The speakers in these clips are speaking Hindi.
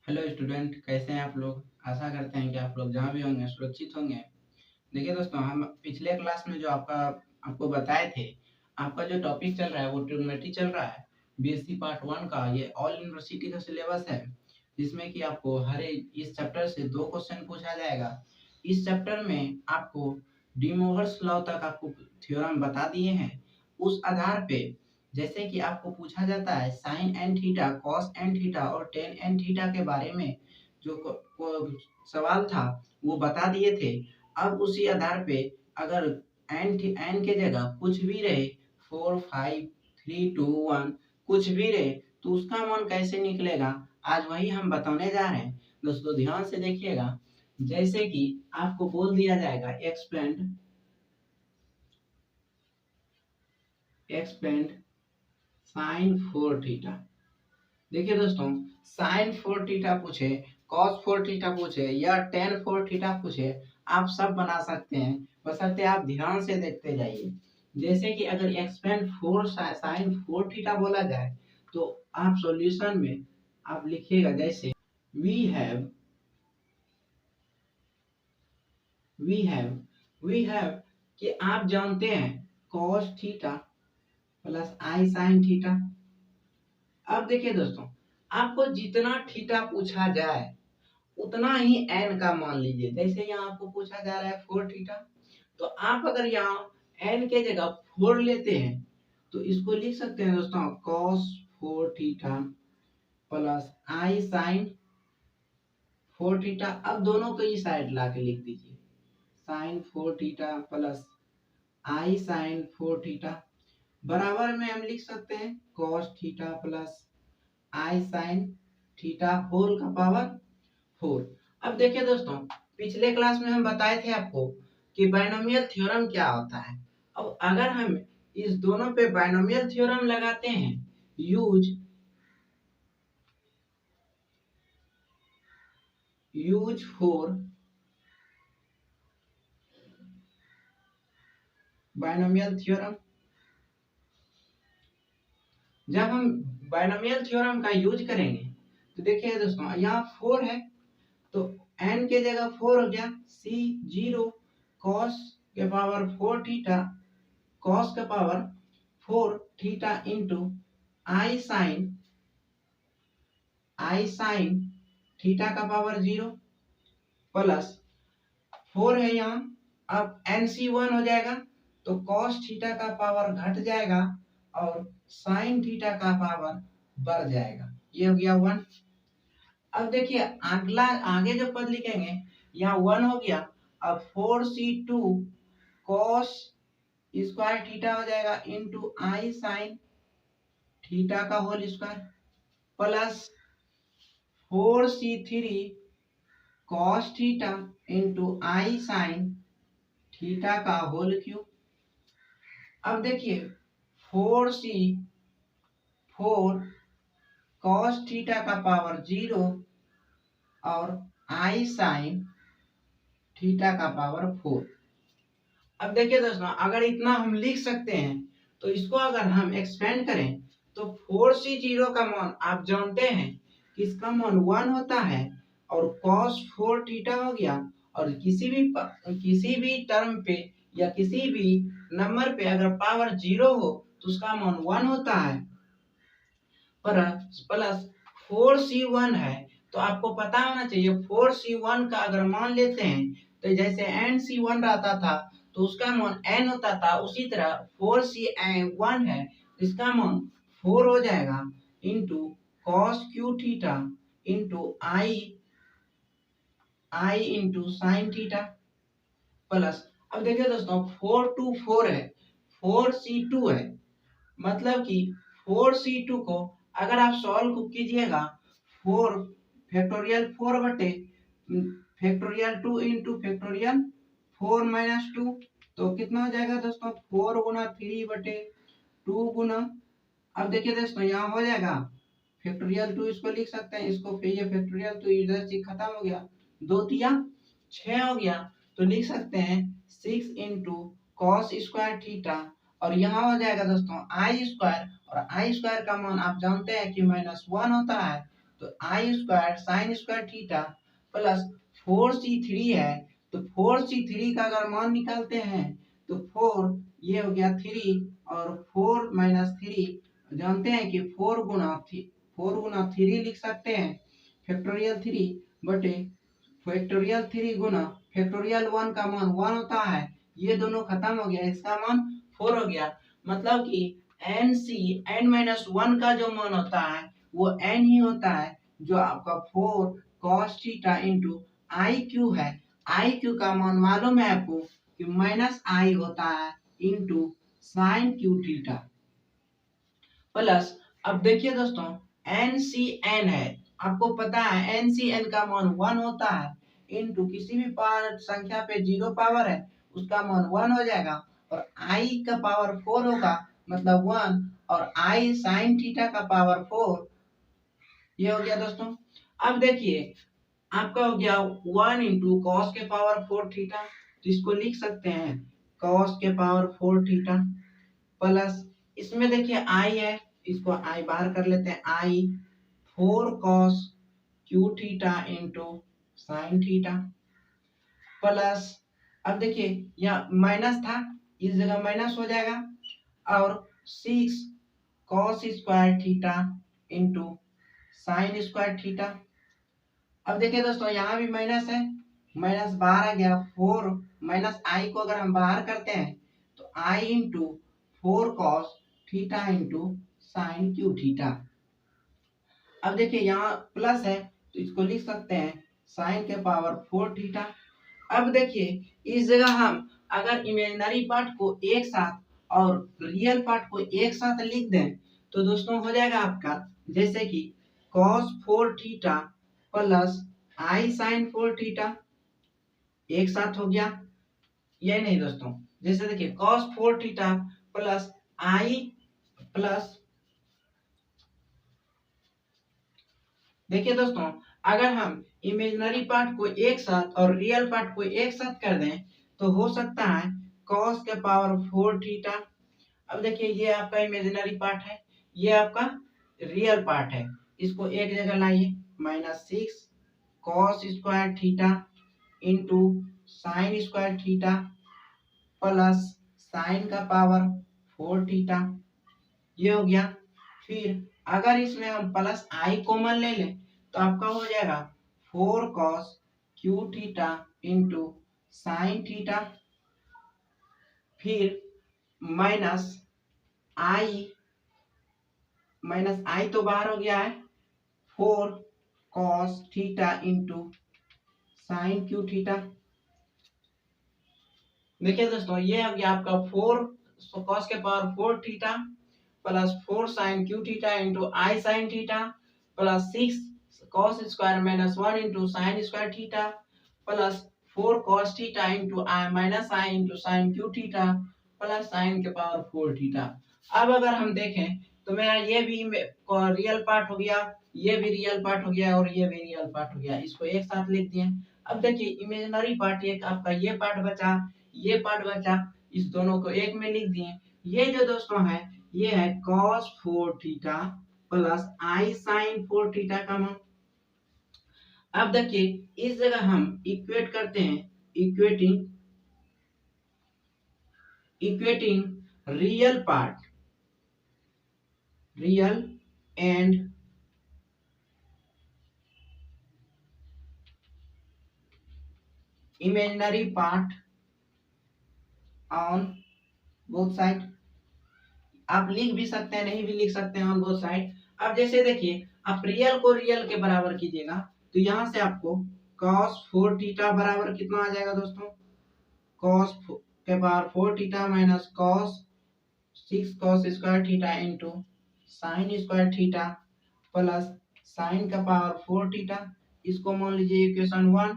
हेलो स्टूडेंट, कैसे हैं आप लोग। आशा करते हैं कि आप लोग जहाँ भी होंगे सुरक्षित होंगे। देखिए दोस्तों, हम पिछले क्लास में जो आपको बताए थे, आपका जो टॉपिक चल रहा है वो ट्रिग्नोमेट्री चल रहा है। बीएससी पार्ट वन का ये ऑल यूनिवर्सिटी का सिलेबस है, जिसमें कि आपको हर एक इस चैप्टर से 2 क्वेश्चन पूछा जाएगा। इस चैप्टर में आपको डी मोहर्स लॉ तक आपको थ्योरम बता दिए हैं। उस आधार पे जैसे कि आपको पूछा जाता है sine n theta, cos n theta और टेन एन थीटा के बारे में, जो सवाल था वो बता दिए थे। अब उसी आधार पे अगर एन के जगह कुछ भी रहे, 4 5 3 2 1 कुछ भी रहे, तो उसका मान कैसे निकलेगा, आज वही हम बताने जा रहे हैं। दोस्तों ध्यान से देखिएगा। जैसे कि आपको बोल दिया जाएगा एक्सपेंड साइन 4 थीटा। देखिए दोस्तों, साइन 4 थीटा पूछे, कॉस 4 थीटा पूछे या टेन 4 थीटा पूछे, आप सब बना सकते हैं, बशर्ते आप ध्यान से देखते जाइए। जैसे कि अगर एक्सपेंड 4 साइन 4 थीटा बोला जाए, तो आप सॉल्यूशन में आप लिखिएगा जैसे we have we have we have कि आप जानते हैं cos theta plus i sine theta. अब देखिए दोस्तों, आपको जितना थीटा पूछा जाए उतना ही एन का मान लीजिए। जैसे यहाँ आपको पूछा जा रहा है 4 थीटा, तो आप अगर यहाँ एन के जगह 4 लेते हैं, तो इसको लिख सकते हैं दोस्तों cos 4 theta plus i sign 4 theta. अब दोनों को इस साइड ला के लिख दीजिए, sign 4 theta plus i sign 4 theta बराबर में हम लिख सकते हैं cos theta plus i sine theta whole का पावर 4। अब देखिए दोस्तों, पिछले क्लास में हम बताए थे आपको कि बायनोमियल थ्योरम क्या होता है। अब अगर हम इस दोनों पे बायनोमियल थ्योरम लगाते हैं, यूज फॉर बायनोमियल थ्योरम, जब हम बायनोमियल थ्योरम का यूज करेंगे तो देखिए दोस्तों, यहाँ 4 है तो n के जगह 4 हो गया, c 0 cos के पावर 4 थीटा, cos के power 4 theta into I sine theta का पावर 0 प्लस 4 है यहाँ। अब NC1 हो जाएगा तो cos थीटा का पावर घट जाएगा और sin थीटा का पावर बढ़ जाएगा। ये हो गया 1। अब देखिए अगला आगे जो पद लिखेंगे, यहाँ 1 हो गया। अब 4C2 cos स्क्वायर थीटा हो जाएगा इंटू आई साइन थीटा का whole square plus 4C3 cos theta into I sine theta का होल क्यूब। अब देखिए 4 cos थीटा का पावर 0 और आई साइन थीटा का पावर 4। अब देखिए दोस्तों, अगर इतना हम लिख सकते हैं तो इसको अगर हम एक्सपेंड करें तो 4C0 का मान आप जानते हैं कि इसका मान 1 होता है और cos 4 थीटा हो गया। और किसी भी टर्म पे या किसी भी नंबर पे अगर पावर 0 हो तो उसका मान 1 होता है। प्लस 4C1 है तो आपको पता होना चाहिए 4C1 का अगर मान लेते हैं तो जैसे NC1 रहता था तो उसका मान n होता था, उसी तरह 4C1 है तो इसका मान 4 हो जाएगा into cos cube theta into I into sine theta plus. अब देखिए दोस्तों, 4 है, 4C2 है, मतलब कि 4C2 को अगर आप सॉल्व कीजिएगा 4 फैक्टोरियल 4 बटे फैक्टोरियल 2 इंटू फैक्टोरियल 4 माइनस 2, तो कितना हो जाएगा दोस्तों 4 गुना 3 बटे 2 गुना। अब देखिए दोस्तों, यहाँ हो जाएगा फैक्टोरियल 2, इसको लिख सकते हैं, इसको फिर ये फैक्टोरियल 2 इधर से खत्म हो गया, 2 तिया 6 हो गया, तो लिख सकते हैं 6 इंटू कॉस स्क्वायर थीटा। और यहाँ हो जाएगा दोस्तों आई स्क्वायर, और आई स्क्वायर का मान आप जानते हैं कि -1 होता है, तो I square sine square theta plus 4c3 है, तो 4c3 का अगर मान निकालते हैं तो 4 ये हो गया 3 और 4 माइनस 3 जानते हैं कि 4 गुना 3 लिख सकते हैं फैक्टोरियल 3 बटे फैक्टोरियल 3 गुना फैक्टोरियल 1 का मान 1 होता है। ये दोनों खत्म हो गया, इसका मान 4 हो गया। मतलब कि n माइनस 1 का जो मान होता है वो n ही होता है, जो आपका 4 cos theta into I cube है। आई क्यू का मान मालूम है आपको कि माइनस आई होता है into sine cube theta plus. अब देखिए दोस्तों एन सी एन है, आपको पता है एन सी एन का मान 1 होता है इंटू किसी भी पावर संख्या पे 0 पावर है उसका मान 1 हो जाएगा और आई का पावर 4 होगा मतलब 1 और आई साइन थीटा का पावर 4। ये हो गया दोस्तों। अब देखिए आपका हो गया 1 इंटू कॉस के पावर 4 थीटा, तो इसको लिख सकते हैं कॉस के पावर 4 थीटा प्लस इसमें देखिए आई है, इसको आई बाहर कर लेते हैं, आई 4 cos cube theta into sine theta plus. अब देखिए यहाँ माइनस था, इस जगह माइनस हो जाएगा और 6 cos square theta into sine square theta. अब देखिए दोस्तों यहाँ भी माइनस है, माइनस बाहर आ गया 4 माइनस आई को अगर हम बाहर करते हैं तो I into 4 cos theta into sine cube theta. अब देखिए यहाँ प्लस है तो इसको लिख सकते हैं साइन के पावर 4 थीटा। अब देखिए इस जगह हम अगर इमेजिनरी पार्ट को एक साथ और रियल पार्ट को एक साथ लिख दें तो दोस्तों हो जाएगा आपका जैसे कि cos 4 theta plus i sign 4 theta एक साथ हो गया। ये नहीं दोस्तों, जैसे देखिए cos 4 थीटा प्लस आई प्लस, देखिए दोस्तों अगर हम इमेजिनरी पार्ट को एक साथ और रियल पार्ट को एक साथ कर दें तो हो सकता है cos के पावर 4 थीटा। अब देखिए ये आपका इमेजिनरी पार्ट है, ये आपका रियल पार्ट है, इसको एक जगह लाइए -6 cos square theta into sine square theta plus sign का पावर 4 थीटा। ये हो गया। फिर अगर इसमें हम प्लस आई कॉमन ले लें तो आपका हो जाएगा 4 cos cube theta into sine theta फिर माइनस आई तो बाहर हो गया है 4 cos theta into sine cube theta. देखिए दोस्तों ये हो गया आपका 4 cos के power 4 theta plus 4 sine cube theta into I sine theta plus 6 cos square minus 1 into sine square theta plus 4 cos theta into I minus I into sine cube theta plus sine के पावर 4 थीटा। अब अगर हम देखें तो मेरा ये भी रियल पार्ट हो गया, ये भी रियल पार्ट हो गया और ये भी रियल पार्ट हो गया, इसको एक साथ लिख दिए। अब देखिए इमेजिनरी पार्ट एक आपका ये पार्ट बचा, ये पार्ट बचा, इस दोनों को एक में लिख दिए। ये जो दोस्तों है ये है cos 4 theta plus i sign 4 theta का मान। अब देखिए इस जगह हम इक्वेट करते हैं, equating real part real and imaginary part on both side. आप लिख भी सकते हैं, नहीं भी लिख सकते हैं ऑन बोथ साइड। अब जैसे देखिए आप रियल को रियल के बराबर कीजिएगा तो यहां से आपको cos 4 थीटा बराबर कितना आ जाएगा दोस्तों, cos के power 4 theta minus cos 6 cos square theta into sine square theta plus sign का पावर 4 थीटा। इसको मान लीजिए इक्वेशन 1।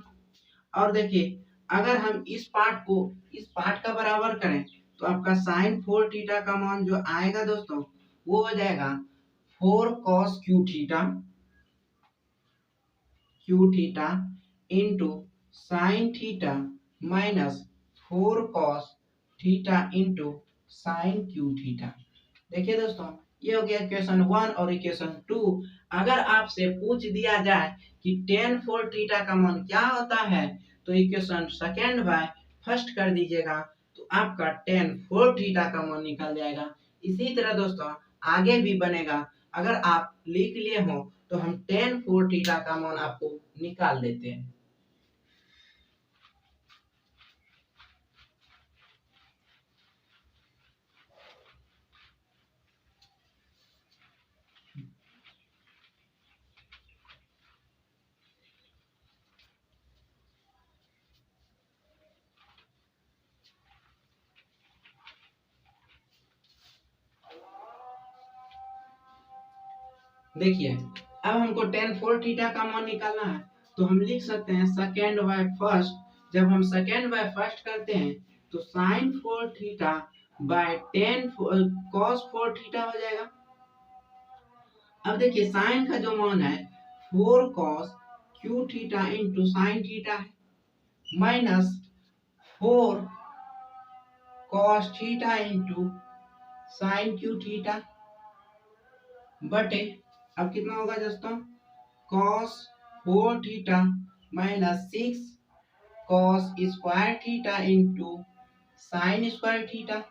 और देखिए अगर हम इस पार्ट का बराबर करें तो आपका साइन 4 थीटा का मान जो आएगा दोस्तों वो हो जाएगा 4 cos cube theta into sine theta minus 4 cos theta into sine cube theta. देखिए दोस्तों ये हो गया इक्वेशन 1 और इक्वेशन 2। अगर आपसे पूछ दिया जाए कि tan 4 थीटा का मान क्या होता है, तो इक्वेशन सेकंड बाय फर्स्ट कर दीजिएगा, तो आपका tan 4 थीटा का मान निकल जाएगा। इसी तरह दोस्तों आगे भी बनेगा, अगर आप लिख लिए हो तो हम tan 4 थीटा का मान आपको निकाल देते हैं। देखिए अब हमको tan 4 थीटा का मान निकालना है, तो हम लिख सकते हैं सेकेंड बाय फर्स्ट। जब हम सेकेंड बाय फर्स्ट करते हैं तो sin 4 theta by tan cos 4 theta हो जाएगा। अब देखिए साइन का जो मान है 4 cos q theta into sine theta है, minus 4 cos theta into sine q theta बटे, अब कितना होगा दोस्तों, cos 4 theta minus 6 cos square theta into sine square theta,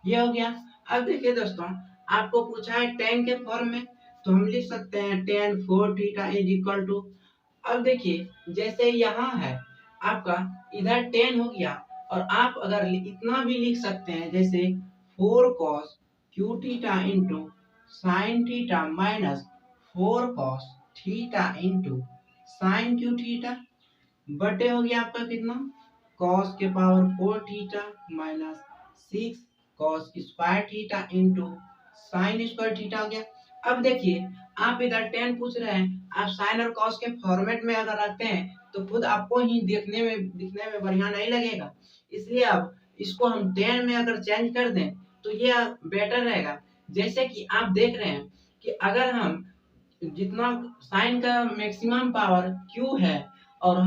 ये हो गया। अब देखिए दोस्तों आपको पूछा है tan के फॉर्म में, तो हम लिख सकते हैं tan 4 theta is equal to, अब देखिए जैसे यहाँ है आपका इधर tan हो गया, और आप अगर इतना भी लिख सकते हैं जैसे 4 cos q theta into sine theta minus 4 cos theta into sine q theta बटे हो गया आपका कितना, cos के power 4 theta minus 6 cos square theta into sine square theta हो गया। अब देखिए आप इधर tan पूछ रहे हैं, आप साइन और cos के फॉर्मेट में अगर रखते हैं तो खुद आपको ही दिखने में बढ़िया नहीं लगेगा, इसलिए अब इसको हम tan में अगर चेंज कर दें तो ये बेटर रहेगा। जैसे कि आप देख रहे हैं कि अगर हम जितना साइन का मैक्सिमम पावर q है और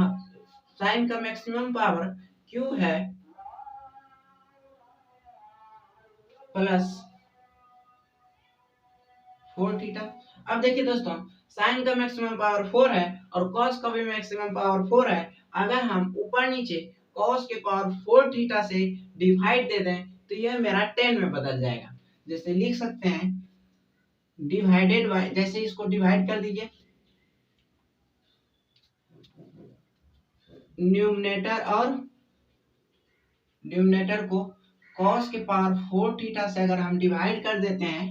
साइन का मैक्सिमम पावर q है प्लस 4 थीटा। अब देखिए दोस्तों साइन का मैक्सिमम पावर 4 है और cos का भी मैक्सिमम पावर 4 है, अगर हम ऊपर नीचे cos के पावर 4 थीटा से डिवाइड दे दें तो यह मेरा 10 में बदल जाएगा। जैसे लिख सकते हैं डिवाइडेड बाय, जैसे इसको डिवाइड कर दीजिए, न्यूमरेटर और डिनोमिनेटर को cos के पावर 4 थीटा से अगर हम डिवाइड कर देते हैं,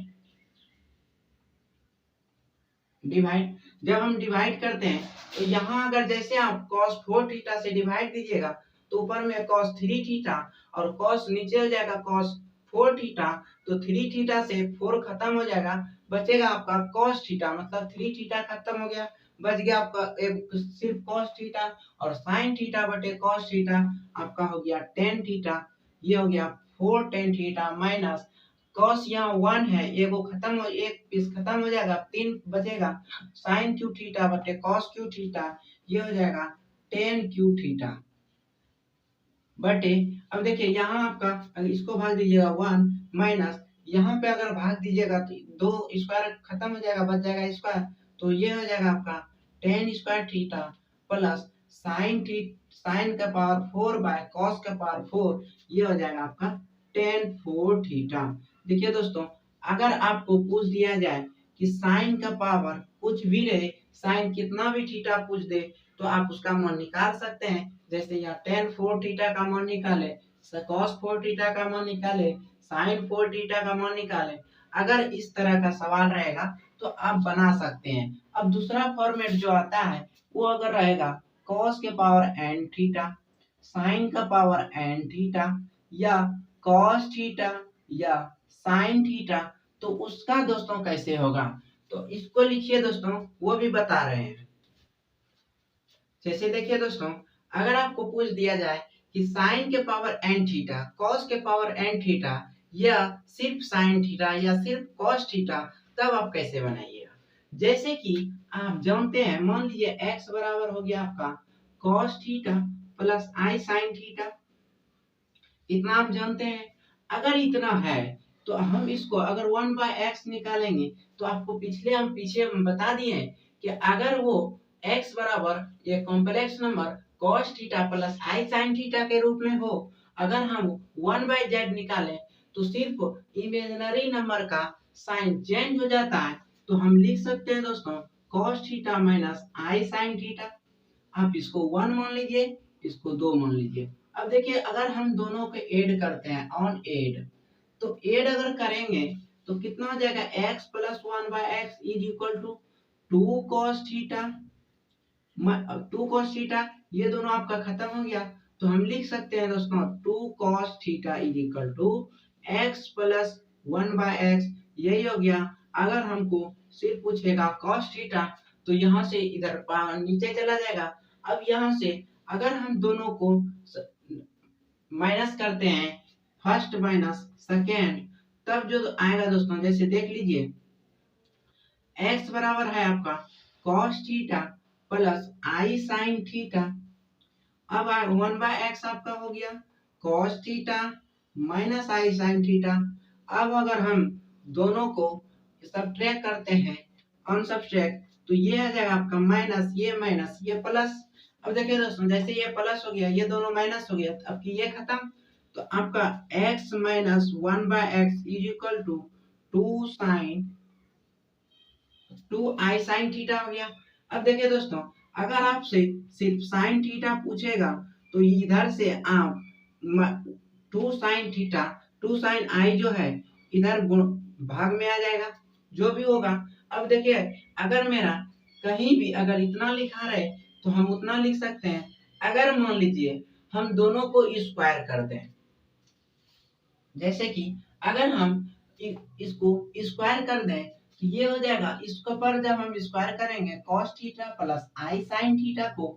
डिवाइड जब हम डिवाइड करते हैं तो यहाँ अगर जैसे आप cos 4 थीटा से डिवाइड दीजिएगा तो ऊपर में cos 3 थीटा और cos नीचे हो जाएगा cos 4 थीटा, तो 3 थीटा से 4 खत्म हो जाएगा, बचेगा आपका cos थीटा, मतलब 3 थीटा खत्म हो गया, बच गया आपका एक सिर्फ cos थीटा और sin थीटा बटे cos थीटा, आपका हो गया tan थीटा, ये हो गया 4 tan थीटा माइनस cos यहाँ 1 है, एक पीस खत्म हो जाएगा, 3 बचेगा, sin q थीटा बटे cos q थीटा, ये हो जाएगा tan q थीटा बटे, अब देखिए यहाँ आपका अगर इसको भाग दीजिएगा 1 माइनस यहाँ पे अगर भाग दीजिएगा तो 2 स्क्वायर खत्म हो जाएगा, बच जाएगा स्क्वायर, तो ये हो जाएगा आपका tan square theta plus sign का पावर 4 बाय cos का पावर 4, ये हो जाएगा आपका tan 4 थीटा। देखिए दोस्तों अगर आपको पूछ दिया जाए कि साइन का पावर कुछ भी रहे, साइन कितना भी थीटा पूछ दे तो आप उसका मान निकाल सकते हैं। जैसे यहाँ tan 4 थीटा का मान निकाले, cos 4 थीटा का मान निकाले, sin 4 थीटा का मान निकाले, अगर इस तरह का सवाल रहेगा तो आप बना सकते हैं। अब दूसरा फॉर्मेट जो आता है वो अगर रहेगा cos के पावर n थीटा, sin का पावर n थीटा या cos थीटा या sin थीटा, तो उसका दोस्तों कैसे होगा, तो इसको लिखिए दोस्तों, वो भी बता रहे हैं। जैसे देखिए दोस्तों अगर आपको पूछ दिया जाए कि sin के पावर n थीटा, cos के पावर n थीटा या सिर्फ sin थीटा या सिर्फ cos थीटा, तब आप कैसे बनाइएगा। जैसे कि आप जानते हैं, मान लीजिए x बराबर हो गया आपका cos theta plus i sin theta, इतना आप जानते हैं। अगर इतना है तो हम इसको अगर 1/x निकालेंगे तो आपको पीछे हम बता दिए हैं कि अगर वो x बराबर ये complex number cos theta plus i sin theta के रूप में हो, अगर हम 1/z निकालें तो सिर्फ इमेजिनरी नंबर का साइन चेंज हो जाता है, तो हम लिख सकते हैं दोस्तों cos theta minus i sin theta. आप इसको 1 मान लीजिए, इसको 2 मान लीजिए। अब देखिए अगर हम दोनों को ऐड करते हैं ऑन ऐड, तो ऐड अगर करेंगे तो कितना हो जाएगा x plus 1/x is equal to 2 cos theta. 2 cos theta ये दोनों आपका खत्म हो गया, तो हम लिख सकते हैं दोस्तों 2 cos theta is equal to x plus 1/x। यही हो गया। अगर हमको सिर्फ पूछेगा cos थीटा तो यहाँ से इधर नीचे चला जाएगा। अब यहाँ से अगर हम दोनों को माइनस करते हैं फर्स्ट माइनस सेकेंड, तब जो आएगा दोस्तों जैसे देख लीजिए x बराबर है आपका cos theta plus i sin theta. अब 1/x आपका हो गया cos theta minus i sin theta. अब अगर हम दोनों को सब्ट्रैक्ट करते हैं अनसब्ट्रैक्ट, तो ये आ जाएगा आपका माइनस ये प्लस। अब देखिए दोस्तों जैसे ये प्लस हो गया ये दोनों माइनस हो गया, अब की ये खत्म, तो आपका x minus 1/x is equal to 2i sin theta हो गया। अब देखिए दोस्तों अगर आपसे सिर्फ sin थीटा पूछेगा तो इधर से आप 2 sin थीटा 2 sin i जो है इधर भाग में आ जाएगा जो भी होगा। अब देखिए अगर मेरा कहीं भी अगर इतना लिखा रहे तो हम उतना लिख सकते हैं। अगर मान लीजिए हम दोनों को स्क्वायर कर दें, जैसे कि अगर हम इसको स्क्वायर कर दें तो ये हो जाएगा, इसको पर जब हम स्क्वायर करेंगे cos theta plus i sin theta को,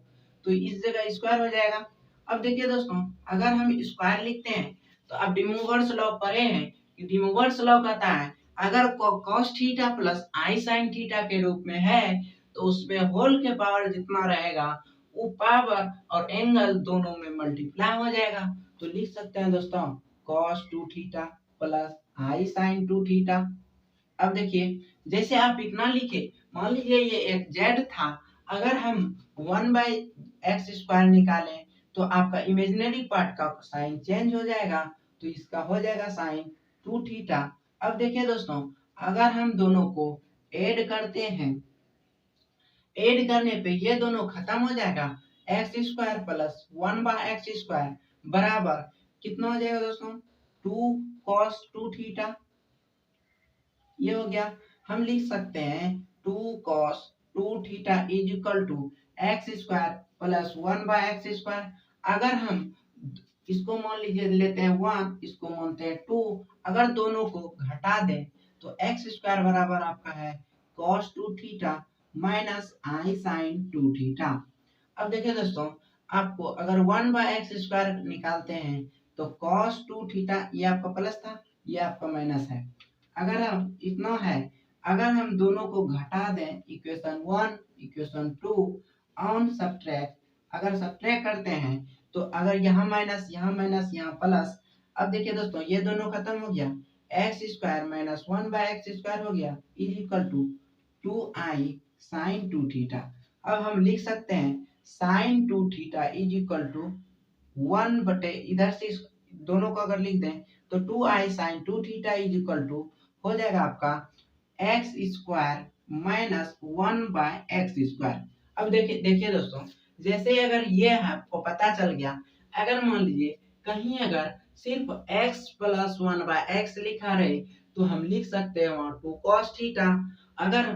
तो इस जगह स्क्वायर हो जाएगा। अब देखिए दोस्तों अगर हम स्क्वायर लिखते हैं तो अब डिमोवर्स लॉ पढ़े हैं कि डिमोवर्स लॉ कहता है अगर cos theta plus i sin theta के रूप में है तो उसमें होल के पावर जितना रहेगा वो पावर और एंगल दोनों में मल्टीप्लाई हो जाएगा। तो लिख सकते हैं दोस्तों cos 2 theta plus i sin 2 theta. अब देखिए जैसे आप इतना लिखे, मान लीजिए ये एक z था, अगर हम 1/x स्क्वायर निकालें तो आपका इमेजिनरी पार्ट का साइन चेंज हो जाएगा, तो इसका हो जाएगा साइन 2 थीटा। अब देखिए दोस्तों अगर हम दोनों को ऐड करते हैं, ऐड करने पे ये दोनों खत्म हो जाएगा, x square plus 1/x square बराबर कितना हो जाएगा दोस्तों 2 cos 2 थीटा। ये हो गया। हम लिख सकते हैं 2 cos 2 theta is equal to x square plus 1/x square. अगर हम इसको मान लीजिए लेते हैं 1, इसको मानते हैं 2, अगर दोनों को घटा दें तो x स्क्वायर बराबर आपका है cos 2 theta minus i sin 2 theta. अब देखिए दोस्तों आपको अगर 1/x स्क्वायर निकालते हैं तो cos 2 थीटा ये आपका प्लस था, ये आपका माइनस है। अगर हम इतना है, अगर हम दोनों को घटा दें इक्वेशन 1 इक्वेशन 2 ऑन सब्ट्रैक्ट, अगर सब्ट्रैक्ट करते हैं तो अगर यहाँ माइनस यहाँ प्लस, अब देखिए दोस्तों ये दोनों खत्म हो गया, x square minus 1/x square हो गया is equal to 2i sin 2 theta. अब हम लिख सकते हैं sin 2 theta is equal to 1 बटे इधर से दोनों को अगर लिख दें तो 2i sin 2 theta is equal to हो जाएगा आपका x square minus 1/x square. अब देखिए दोस्तों जैसे अगर ये आपको पता चल गया, अगर मान लीजिए कहीं अगर सिर्फ x प्लस 1/x लिखा रहे तो हम लिख सकते हैं वहाँ 2 cos थीटा। अगर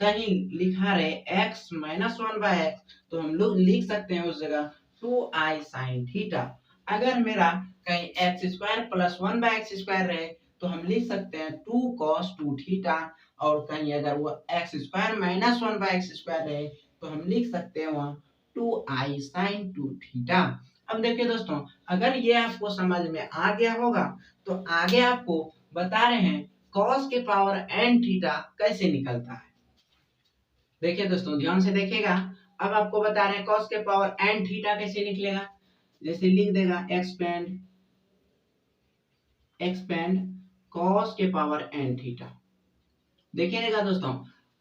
कहीं लिखा रहे x माइनस 1/x तो हम लोग लिख सकते हैं उस जगह 2i sin थीटा। अगर मेरा कहीं x square plus 1/x square रहे तो हम लिख सकते हैं 2 cos 2 थीटा, और कहीं अगर वो x square minus 1/x square रहे तो हम लिख सकते हैं वहाँ 2i sin 2 थीटा। अब देखिए दोस्तों अगर ये आपको समझ में आ गया होगा तो आगे आपको बता रहे हैं cos के पावर n थीटा कैसे निकलता है। देखिए दोस्तों ध्यान से देखिएगा, अब आपको बता रहे हैं cos के पावर n थीटा कैसे निकलेगा। जैसे लिख देगा एक्सपेंड कॉस के पावर एन थीटा। देखिएगा दोस्तों,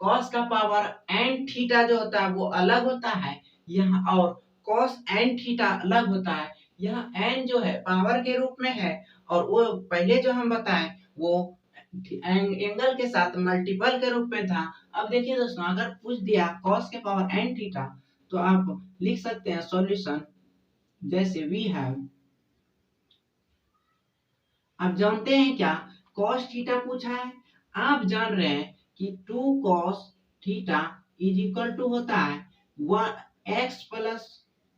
कॉस का पावर एन थीटा जो होता है वो अलग होता है यहाँ, और कॉस एन थीटा अलग होता है। यहाँ एन जो है पावर के रूप में है, और वो पहले जो हम बताएं वो एंगल के साथ मल्टीपल के रूप में था। अब देखिए दोस्तों, अगर पूछ दिया कॉस के पावर एन थीटा, तो आप लिख सकते हैं सॉल्यूशन जैसे वी हैव। आप जानते हैं क्या, कॉस थीटा पूछा है, आप जान रहे हैं कि 2 cos theta is equal to होता है एक्स प्लस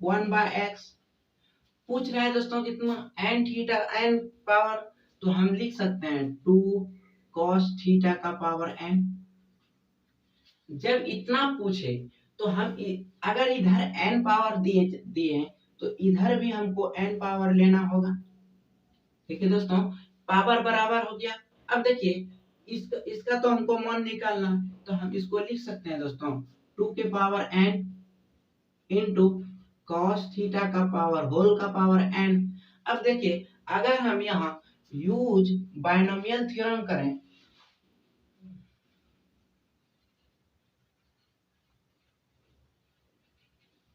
1/x। पूछ रहा है दोस्तों कितना, एन थीटा एन पावर, तो हम लिख सकते हैं 2 कॉस थीटा का पावर एन। जब इतना पूछे तो हम अगर इधर एन पावर दिए दिए तो इधर भी हमको एन पावर लेना होगा। देखिए दोस्तों, पावर बराबर हो गया। अब देखिए इसका तो हमको मान निकालना, तो हम इसको लिख सकते हैं दोस्तों 2 के power n into cos theta का पावर होल का पावर n। अब देखिए, अगर हम यहाँ यूज बायनोमियल थ्योरम करें,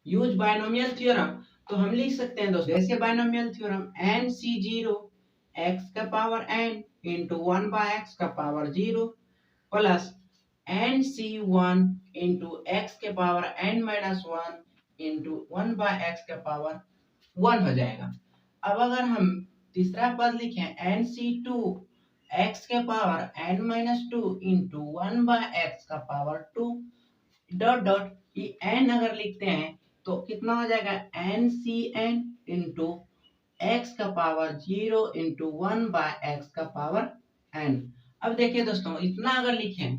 यूज बायनोमियल थ्योरम, तो हम लिख सकते हैं दोस्तों जैसे बायनोमियल थ्योरम NC0 x का पावर n इंटू 1/x का power 0 plus NC1 into x के power n minus 1 into 1/x का पावर 1 हो जाएगा। अब अगर हम तीसरा पद लिखें NC2 x के power n minus 2 into 1/x का पावर 2 डॉट डॉट, ये n अगर लिखते हैं तो कितना हो जाएगा NCn इंटू एक्स का पावर 0 इंटू 1/x का पावर n। अब देखिए दोस्तों, इतना अगर लिखें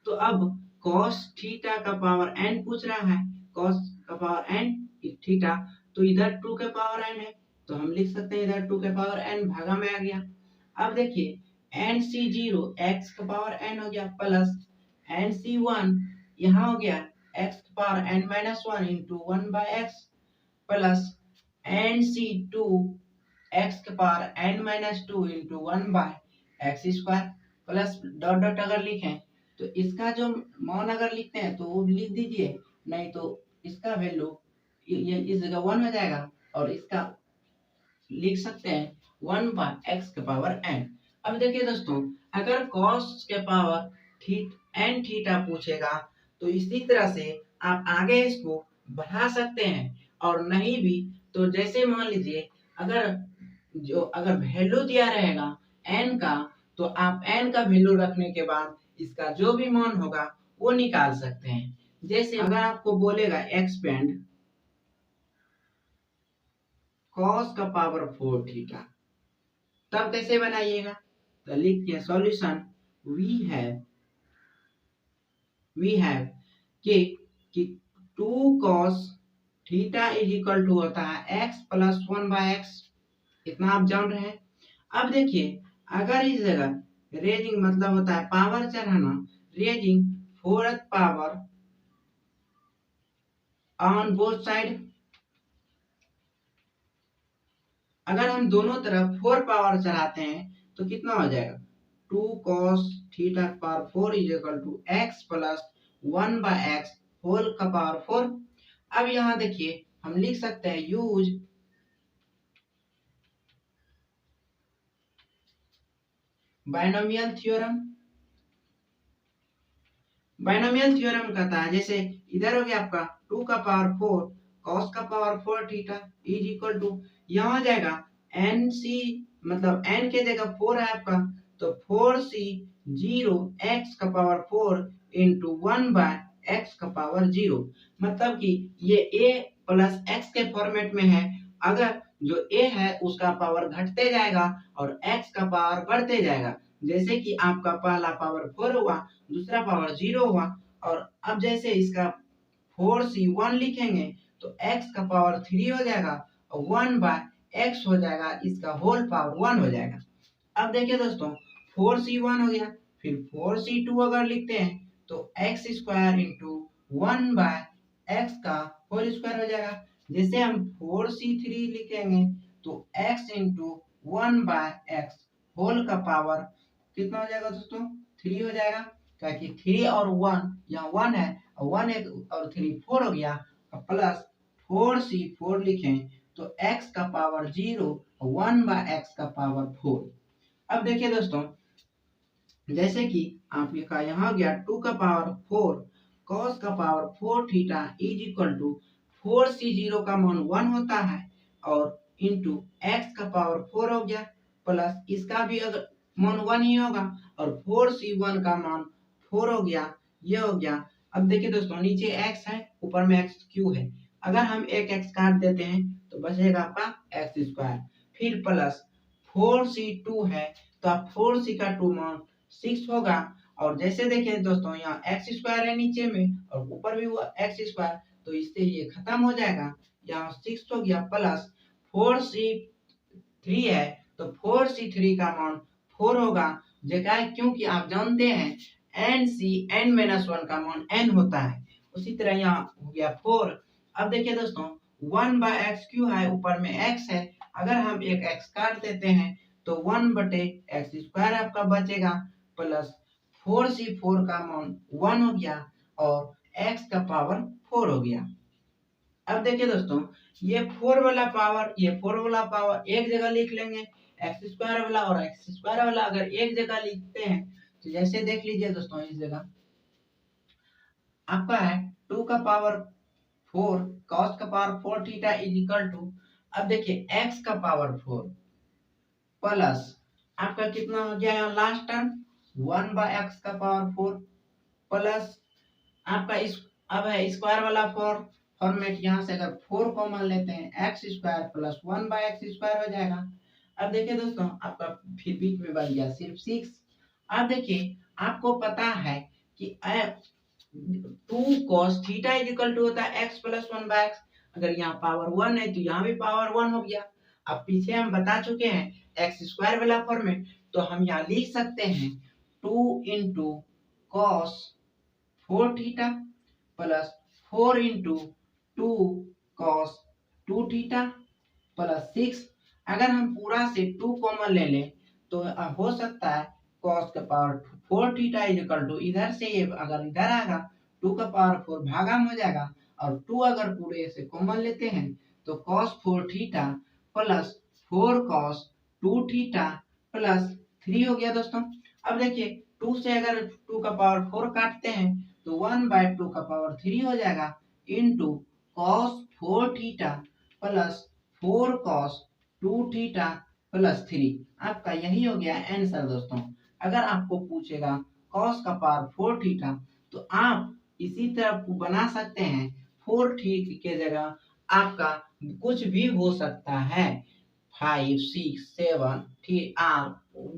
तो अब cos थीटा का पावर n पूछ रहा है, cos का पावर n थीटा, तो इधर 2 के पावर n है, तो हम लिख सकते हैं इधर 2 के पावर n भागा में आ गया। अब देखिए NC0 x का पावर n हो गया प्लस NC1 यहाँ हो गया x का power n minus 1 into 1/x plus NC2 x के power n minus 2 into 1/x² plus dot dot अगर लिखें तो इसका जो मान अगर लिखते हैं तो वो लिख दीजिए, नहीं तो इसका वैल्यू ये इस जगह 1 हो जाएगा, और इसका लिख सकते हैं 1/x के पावर n। अब देखिए दोस्तों, अगर cos के पावर n थीटा पूछेगा तो इसी तरह से आप आगे इसको बढ़ा सकते हैं, और नहीं भी तो जैसे मान लीजिए अगर वैल्यू दिया रहेगा n का, तो आप n का वैल्यू रखने के बाद इसका जो भी मान होगा वो निकाल सकते हैं। जैसे अगर आपको बोलेगा एक्सपेंड cos का पावर 4 थीटा, तब कैसे बनाइएगा, तो लिखिए सॉल्यूशन वी हैव कि 2 cos theta is equal to होता है x प्लस 1/x, इतना आप जान रहे हैं। अब देखिए, अगर इस जगह रेजिंग मतलब होता है पावर चढ़ाना, raising 4th power on both side, अगर हम दोनों तरफ 4 पावर चढ़ाते हैं तो कितना हो जाएगा 2 cos theta power 4 is equal to x plus 1/x whole का पावर 4। अब यहाँ देखिए हम लिख सकते हैं use binomial theorem. Binomial theorem कहता है जैसे इधर हो गया आपका 2 का पावर 4 cos का power 4 theta is equal to, यहाँ हो जाएगा NC मतलब n के जगह 4 है आपका, तो 4C 0 x का पावर 4 इंटू 1/x का पावर 0, मतलब कि ये a प्लस x के फॉर्मेट में है। अगर जो a है उसका पावर घटते जाएगा और x का पावर बढ़ते जाएगा, जैसे कि आपका पहला पावर 4 हुआ, दूसरा पावर 0 हुआ, और अब जैसे इसका 4C1 लिखेंगे तो x का पावर 3 हो जाएगा और 1/x हो जाएगा, इसका होल पावर 1 हो जाएगा। अब देखिए दोस्तों, 4C1 हो गया, फिर 4C2 अगर लिखते हैं तो x² इंटू 1/x का होल स्क्वायर हो जाएगा। जैसे हम 4C3 लिखेंगे तो x इंटू 1/x होल का पावर कितना हो जाएगा दोस्तों, 3 हो जाएगा, क्योंकि 3 और 1 यहाँ 1 है, और 1 एक और 3 4 हो गया, प्लस 4c4 लिखें तो x का पावर 0 1/x का पावर 4। अब देखिए दोस्तों, जैसे कि आपका यहाँ गया 2 का पावर 4 cos का power 4 theta is equal to 4c0 का मान 1 होता है और इंटू x का पावर 4 हो गया, प्लस इसका भी अगर मान 1 ही होगा और 4c1 का मान 4 हो गया, ये हो गया। अब देखिए दोस्तों, नीचे x है, ऊपर में x क्यू है, अगर हम एक x काट देते हैं तो बचेगा आपका x स्क्वायर, फिर प्लस 4c2 है तो आप 4c का 2 मान 6 होगा, और जैसे देखिए दोस्तों यहाँ एक्स स्क्वायर है नीचे में और ऊपर भी हुआ एक्स स्क्वायर, तो इससे ये खत्म हो जाएगा, यहाँ 6 हो गया, प्लस 4c3 है तो 4c3 का मान 4 होगा, जगह क्योंकि आप जानते हैं n-1 का मान n होता है, उसी तरह यहाँ हो गया 4। अब देखिए दोस्तों 1/x क्यू है, ऊपर में x है, अगर हम एक x काट देते हैं तो 1/x स्क्वायर आपका बचेगा, प्लस 4c4 का मान 1 हो गया और x का पावर 4 हो गया। अब देखिए दोस्तों, ये 4 वाला पावर, ये 4 वाला पावर एक जगह लिख लेंगे, एक्स स्क्वायर वाला और एक्स स्क्वायर वाला अगर एक जगह लिखते हैं तो जैसे देख लीजिए दोस्तों, इस जगह आपका है 2 का पावर 4 cos का power 4 theta is equal to, अब देखिए x का पावर 4 प्लस आपका कितना हो गया यहाँ लास्ट टर्म 1/x का पावर 4 प्लस आपका इस अब है स्क्वायर वाला फॉर्मेट, यहाँ से अगर 4 कॉमन लेते हैं x square plus 1/x square हो जाएगा। अब देखिए दोस्तों, आपका फिर बीच में बन गया सिर्फ 6। अब देखिए आपको पता है कि 2 cos theta is equal to होता है x प्लस 1/x, अगर यहाँ पावर 1 है तो यहाँ भी पावर 1 हो गया। अब पीछे हम बता चुके हैं एक्स स्क्वायर वाला फॉर्मेट, तो हम यहाँ लिख सकते हैं 2 into cos 4 theta plus 4 into 2 cos 2 theta plus 6, अगर हम पूरा से 2 कॉमन ले लें तो हो सकता है cos का power 4 theta is equal to, इधर से ये अगर इधर आएगा 2 का पावर 4 भागा में हो जाएगा, और 2 अगर पूरे से कॉमन लेते हैं तो cos 4 theta plus 4 cos 2 theta plus 3 हो गया दोस्तों। अब देखिए 2 से अगर 2 का पावर 4 काटते हैं तो 1/2 का पावर 3 हो जाएगा into cos 4 theta plus 4 cos 2 theta plus 3, आपका यही हो गया आंसर दोस्तों। अगर आपको पूछेगा cos का पावर 4 थीटा तो आप इसी तरह बना सकते हैं, 4 थीटा के जगह आपका कुछ भी हो सकता है, 5 6 7 R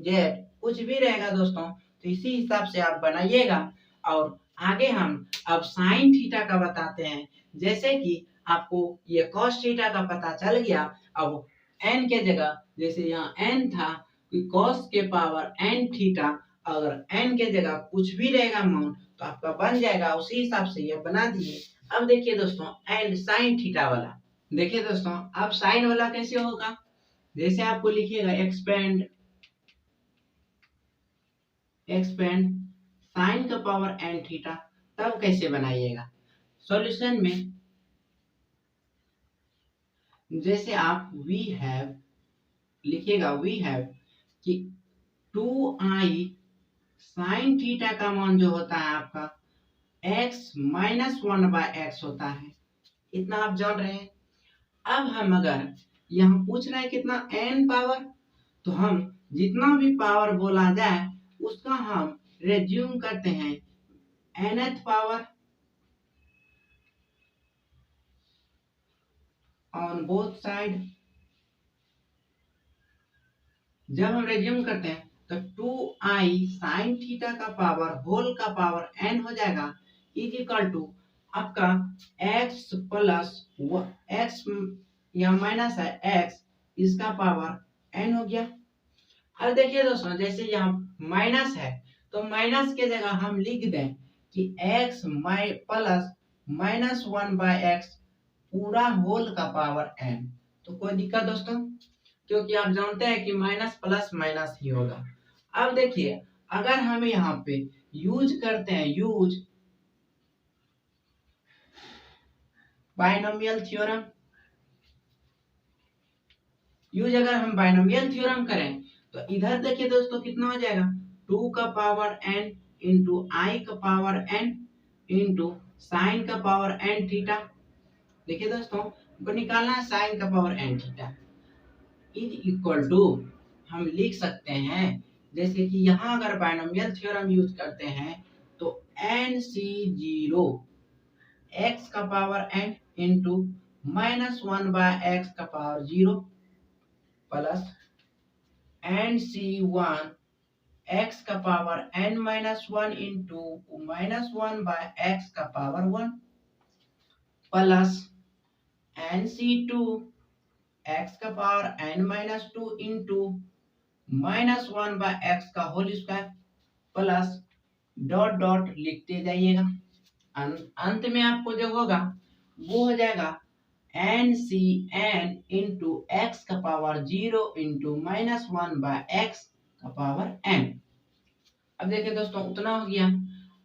Z कुछ भी रहेगा दोस्तों, तो इसी हिसाब से आप बनाइएगा। और आगे हम अब साइन थीटा का बताते हैं, जैसे कि आपको ये कॉस थीटा का पता चल गया, अब n के जगह जैसे यहाँ n था कि कॉस के पावर n थीटा, अगर n के जगह कुछ भी रहेगा मान तो आपका बन जाएगा, उसी हिसाब से ये बना दिए। अब देखिए दोस्तों एंड साइन थीटा वाला, देखिए दोस्तों अब साइन वाला कैसे होगा, जैसे आपको लिखिएगा एक्सपेंड साइन का पावर n थीटा, तब कैसे बनाइएगा सॉल्यूशन में, जैसे आप वी हैव लिखिएगा, वी हैव कि 2i साइन थीटा का मान जो होता है आपका x माइनस 1/x होता है, इतना आप जान रहे हैं। अब हम अगर यहाँ पूछ रहे हैं कितना n पावर, तो हम जितना भी पावर बोला जाए उसका हम रेज्यूम करते हैं nth power on both side. जब हम रेज्यूम करते हैं तो 2i साइन थीटा का पावर होल का पावर n हो जाएगा इज इक्वल टू आपका x प्लस x या माइनस है x, इसका पावर n हो गया। अब देखिए दोस्तों, जैसे यहाँ माइनस है तो माइनस के जगह हम लिख दें कि x प्लस माइनस 1/x पूरा होल का पावर n, तो कोई दिक्कत दोस्तों, क्योंकि आप जानते हैं कि माइनस प्लस माइनस ही होगा। अब देखिए अगर हम यहाँ पे यूज करते हैं बाइनोमियल थ्योरम, अगर हम बाइनोमियल थ्योरम करें तो इधर देखिए दोस्तों कितना हो जाएगा, 2 का पावर n इंटू आई का पावर n इंटू साइन का पावर n थीटा। देखिए दोस्तों, हमको निकालना है साइन का power n theta is equal to, हम लिख सकते हैं जैसे कि यहाँ अगर बाइनोमियल थ्योरम यूज करते हैं तो n c0 x का पावर n इंटू -1/x का power 0 plus n c1 x का पावर n-1 इंटू -1/x का पावर 1 प्लस nc2 x का पावर n-2 इंटू -1/x का whole square plus dot dot लिखते जाइएगा। अंत में आपको जो होगा वो हो जाएगा n इंटू एक्स का पावर 0 इंटू -1/x का पावर n। अब देखिए दोस्तों उतना हो गया,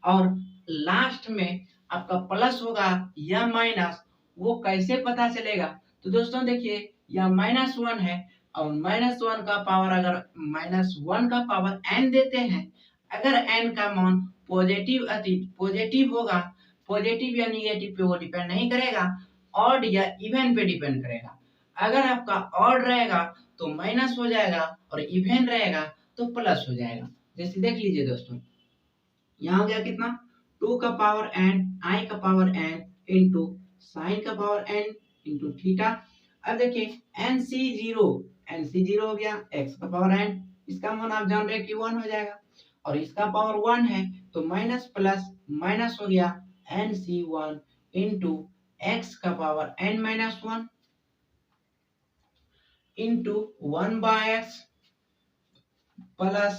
और लास्ट में आपका प्लस होगा या माइनस, वो कैसे पता चलेगा? तो दोस्तों देखिए यह -1 है और -1 का पावर, अगर -1 का पावर n देते हैं, अगर n का मान पॉजिटिव होगा, पॉजिटिव या निगेटिव पे वो डिपेंड नहीं करेगा, ऑड या इवन पे डिपेंड करेगा। अगर आपका ऑड रहेगा तो माइनस हो जाएगा और इवन रहेगा तो प्लस हो जाएगा। जैसे देख लीजिए दोस्तों, यहाँ हो गया कितना, 2 का पावर n आई का पावर n इंटू साइन का पावर n इंटू थीटा। अब देखिए nc0 हो गया x का पावर n, इसका मान आप जान रहे हैं कि 1 हो जाएगा, और इसका पावर 1 है तो माइनस प्लस माइनस हो गया nc1 इंटू एक्स का power n-1 into 1/x plus,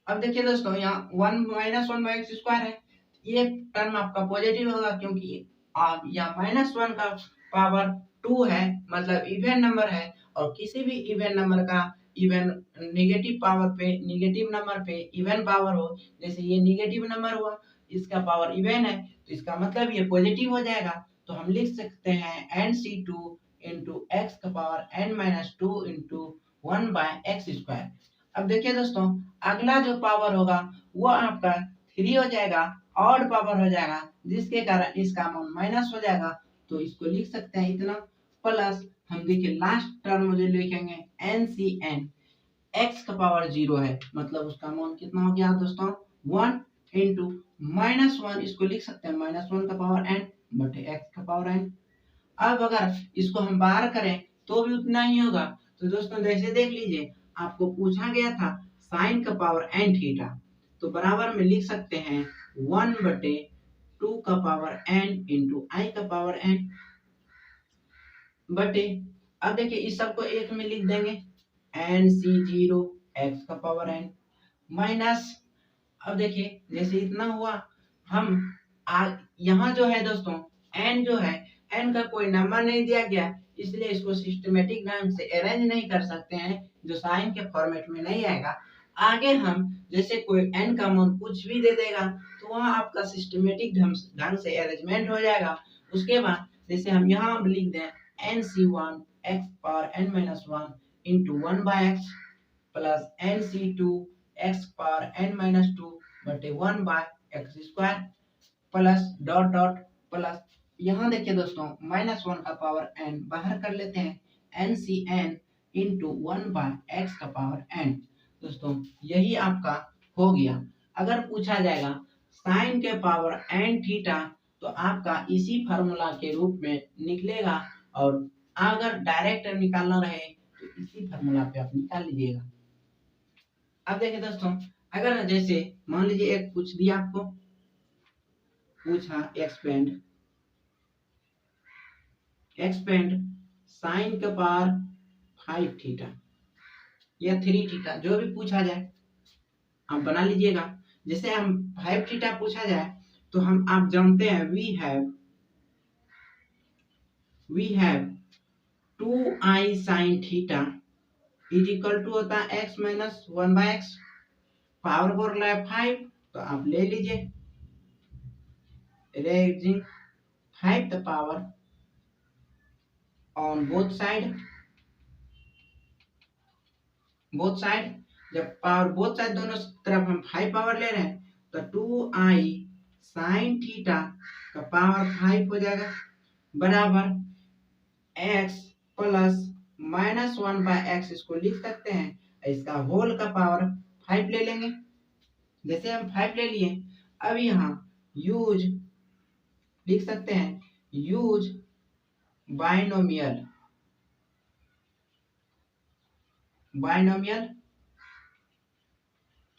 अब देखिए दोस्तों यहाँ 1-1/x² है, ये टर्म आपका पॉजिटिव होगा क्योंकि आप यहाँ -1 का पावर 2 है, मतलब इवन नंबर है, और किसी भी इवन नंबर का इवन नेगेटिव नंबर पे इवन पावर हो, जैसे ये नेगेटिव नंबर हुआ, इसका पावर इवन है तो इसका मतलब ये पॉजिटिव हो जाएगा। तो हम लिख सकते हैं nc2 इंटू एक्स का पावर n-2 इंटू 1/x²। अब देखिए दोस्तों, अगला जो पावर होगा वो आपका 3 हो जाएगा, ऑड पावर हो जाएगा, जिसके कारण इसका मान माइनस हो जाएगा, तो इसको लिख सकते हैं इतना, प्लस हम देखिए लास्ट टर्म जो लिखेंगे ncn x का पावर 0 है, मतलब उसका मान कितना हो गया दोस्तों, 1 इंटू -1, इसको लिख सकते हैं -1 का पावर n बटे x का पावर n। अब अगर इसको हम बाहर करें तो भी उतना ही होगा। तो दोस्तों जैसे देख लीजिए, आपको पूछा गया था साइन का पावर n थीटा, तो बराबर में लिख सकते हैं 1/2 का पावर n इंटू आई का पावर n बटे, अब देखिए इस सबको एक में लिख देंगे nc0 x का पावर n माइनस, अब देखिए जैसे इतना हुआ, हम यहाँ जो है दोस्तों n जो है, n का कोई नंबर नहीं दिया गया, इसलिए इसको सिस्टमेटिक ढंग से अरेंज नहीं कर सकते हैं, जो साइन के फॉर्मेट में नहीं आएगा। आगे हम जैसे कोई n का मान कुछ भी दे देगा तो वहाँ आपका सिस्टमेटिक ढंग से अरेंजमेंट हो जाएगा। उसके बाद जैसे हम यहाँ लिख दें nc1 x power n-1 into 1/x plus nc2 x power n-2 बटे 1/x² plus dot dot plus, यहाँ देखिए दोस्तों -1 का पावर n बाहर कर लेते हैं ncn इंटू 1/x का पावर n। दोस्तों यही आपका हो गया। अगर पूछा जाएगा साइन के पावर n थीटा तो आपका इसी फार्मूला के रूप में निकलेगा, और अगर डायरेक्ट निकालना रहे तो इसी फार्मूला पे आप निकाल लीजिएगा। अब देखिए दोस्तों, अगर जैसे मान लीजिए एक पूछ दिया आपको, पूछा एक्सपेंड साइन का पावर 5 थीटा या 3 थीटा, जो भी पूछा जाए आप बना लीजिएगा। जैसे हम 5 थीटा पूछा जाए तो हम आप जानते हैं we have 2i sin theta is equal to होता है x - 1/x पावर बोल रहा है 5, तो आप ले लीजिए, raising 5 the power on both side, जब पावर बोथ साइड दोनों तरफ हम 5 पावर ले रहे हैं तो 2i sin थीटा का पावर 5 हो जाएगा, बराबर x प्लस -1/x इसको लिख सकते हैं, इसका होल का पावर 5 ले लेंगे। जैसे हम 5 ले लिए, अब यहाँ यूज लिख सकते हैं, यूज बाइनोमियल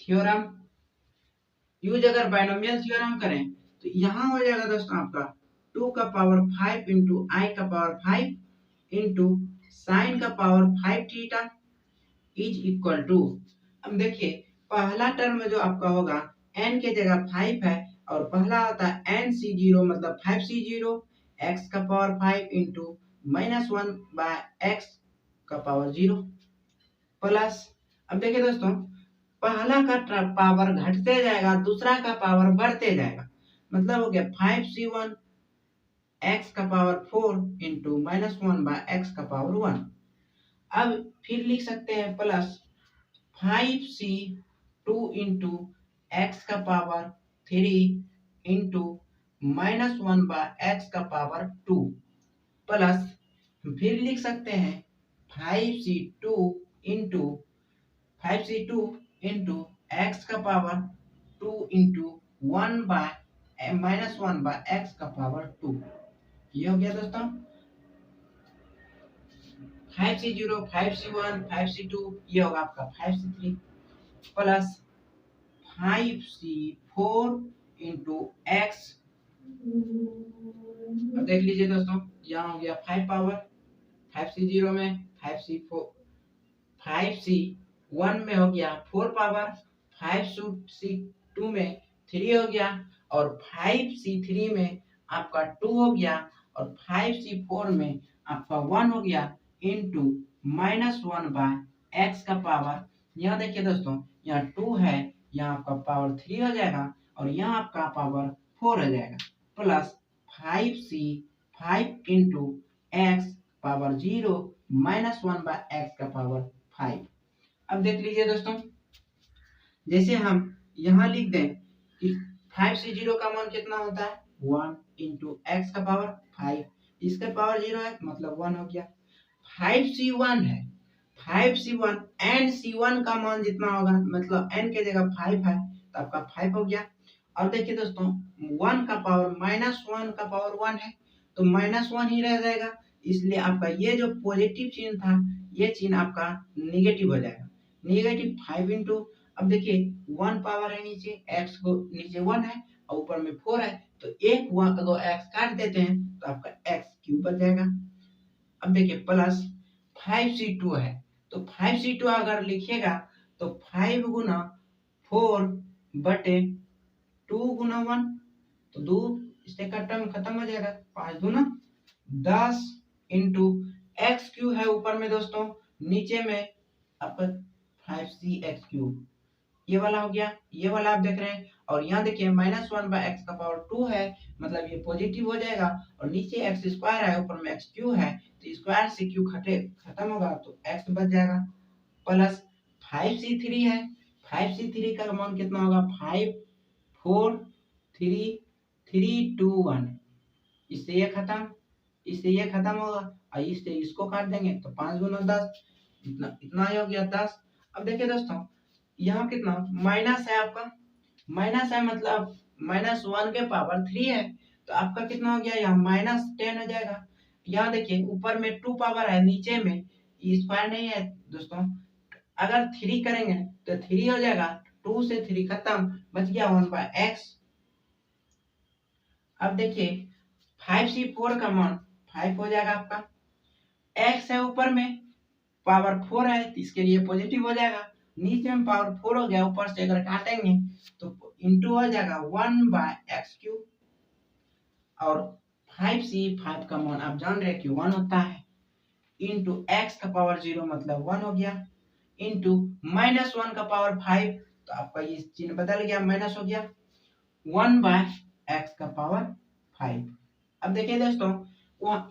थ्योरम, यूज अगर बाइनोमियल थ्योरम करें तो यहाँ हो जाएगा दोस्तों आपका 2 का पावर 5 इंटू आई का पावर 5 इंटू साइन का power 5 theta is equal to, अब देखिए पहला टर्म जो आपका होगा n के जगह 5 है और पहला होता है nc0 मतलब 5c0 x का पावर 5 इंटू -1/x का पावर 0 प्लस, अब देखिए दोस्तों पहला का पावर घटते जाएगा, दूसरा का पावर बढ़ते जाएगा, मतलब हो गया 5c1 x का पावर 4 इंटू -1/x का पावर 1। अब फिर लिख सकते हैं प्लस 5c2 इंटू एक्स का पावर 3 इंटू -1/x का पावर 2 प्लस, फिर लिख सकते हैं 5c2 इंटू एक्स का पावर 2 इंटू -1/x का पावर 2। ये हो गया दोस्तों 5c0 5c1 5c2, ये होगा आपका 5c3 plus 5c4 into x. अब देख लीजिए दोस्तों, यहाँ हो गया 5 पावर, 5c0 में 5c4, 5c1 में हो गया 4 पावर, 5c2 में 3 हो गया और 5c3 में आपका 2 हो गया और 5c4 में आपका 1 हो गया इंटू -1/x का पावर, यहाँ देखिए दोस्तों यहाँ 2 है, यहाँ आपका पावर 3 हो जाएगा और यहाँ आपका पावर 4 हो जाएगा, plus 5c5 into x power 0 -1/x का पावर 5। अब देख लीजिए दोस्तों, जैसे हम यहाँ लिख दें कि 5c0 का मान कितना होता है 1 इंटू एक्स का पावर 5, इसका पावर 0 है मतलब 1 हो गया। 5c1 है, 5c1 एंड c1 का मान जितना होगा मतलब n के जगह 5 है तो आपका 5 हो गया। और देखिए दोस्तों 1 का पावर -1 का पावर 1 है तो -1 ही रह जाएगा, इसलिए आपका ये जो पॉजिटिव चिन्ह था ये चिन्ह आपका निगेटिव हो जाएगा, निगेटिव 5 इंटू, अब देखिए 1 पावर है नीचे, x को नीचे 1 है और ऊपर में 4 है तो एक 1 अगर x काट देते हैं तो आपका x क्यूब बच जाएगा। अब देखिए प्लस 5c2 है तो 5c2 अगर लिखिएगा तो 5 गुना 4 बटे 2 गुना 1 तो 2 इससे का टर्म खत्म हो जाएगा, 5 दूना 10 इंटू एक्स क्यूब है ऊपर में दोस्तों, नीचे में आपका 5cx3, ये वाला हो गया, ये वाला आप देख रहे हैं और यहाँ देखिए -1/x का पावर 2 है मतलब ये पॉजिटिव हो जाएगा और नीचे x स्क्वायर है ऊपर में x क्यूब है तो स्क्वायर से क्यूब खत्म होगा तो x बच जाएगा, प्लस 5c3 है, 5c3 का मान कितना होगा 5 4 3 3 2 1, इससे ये खत्म, इससे ये खत्म होगा और इससे इसको काट देंगे तो 5 गुना 10 इतना ही हो गया 10। अब देखिए दोस्तों यहाँ कितना माइनस है, आपका माइनस है मतलब -1 के पावर 3 है तो आपका कितना हो गया यहाँ -10 हो जाएगा। यहाँ देखिए ऊपर में 2 पावर है, नीचे में स्क्वायर नहीं है दोस्तों, अगर 3 करेंगे तो 3 हो जाएगा, 2 से 3 खत्म, बच गया 1/x। अब देखिए 5c4 का मान 5 हो जाएगा आपका, x है ऊपर में पावर 4 है तो इसके लिए पॉजिटिव हो जाएगा, नीचे में पावर 4 हो गया, ऊपर से अगर काटेंगे तो इंटू हो जाएगा 1/x3 और 5c5 का मान आप जान रहे हैं कि 1 होता है, इंटू x का पावर 0 मतलब 1 हो गया, इंटू -1 का पावर 5 तो आपका ये चिन्ह बदल गया, माइनस हो गया 1/x⁵। अब देखिए दोस्तों,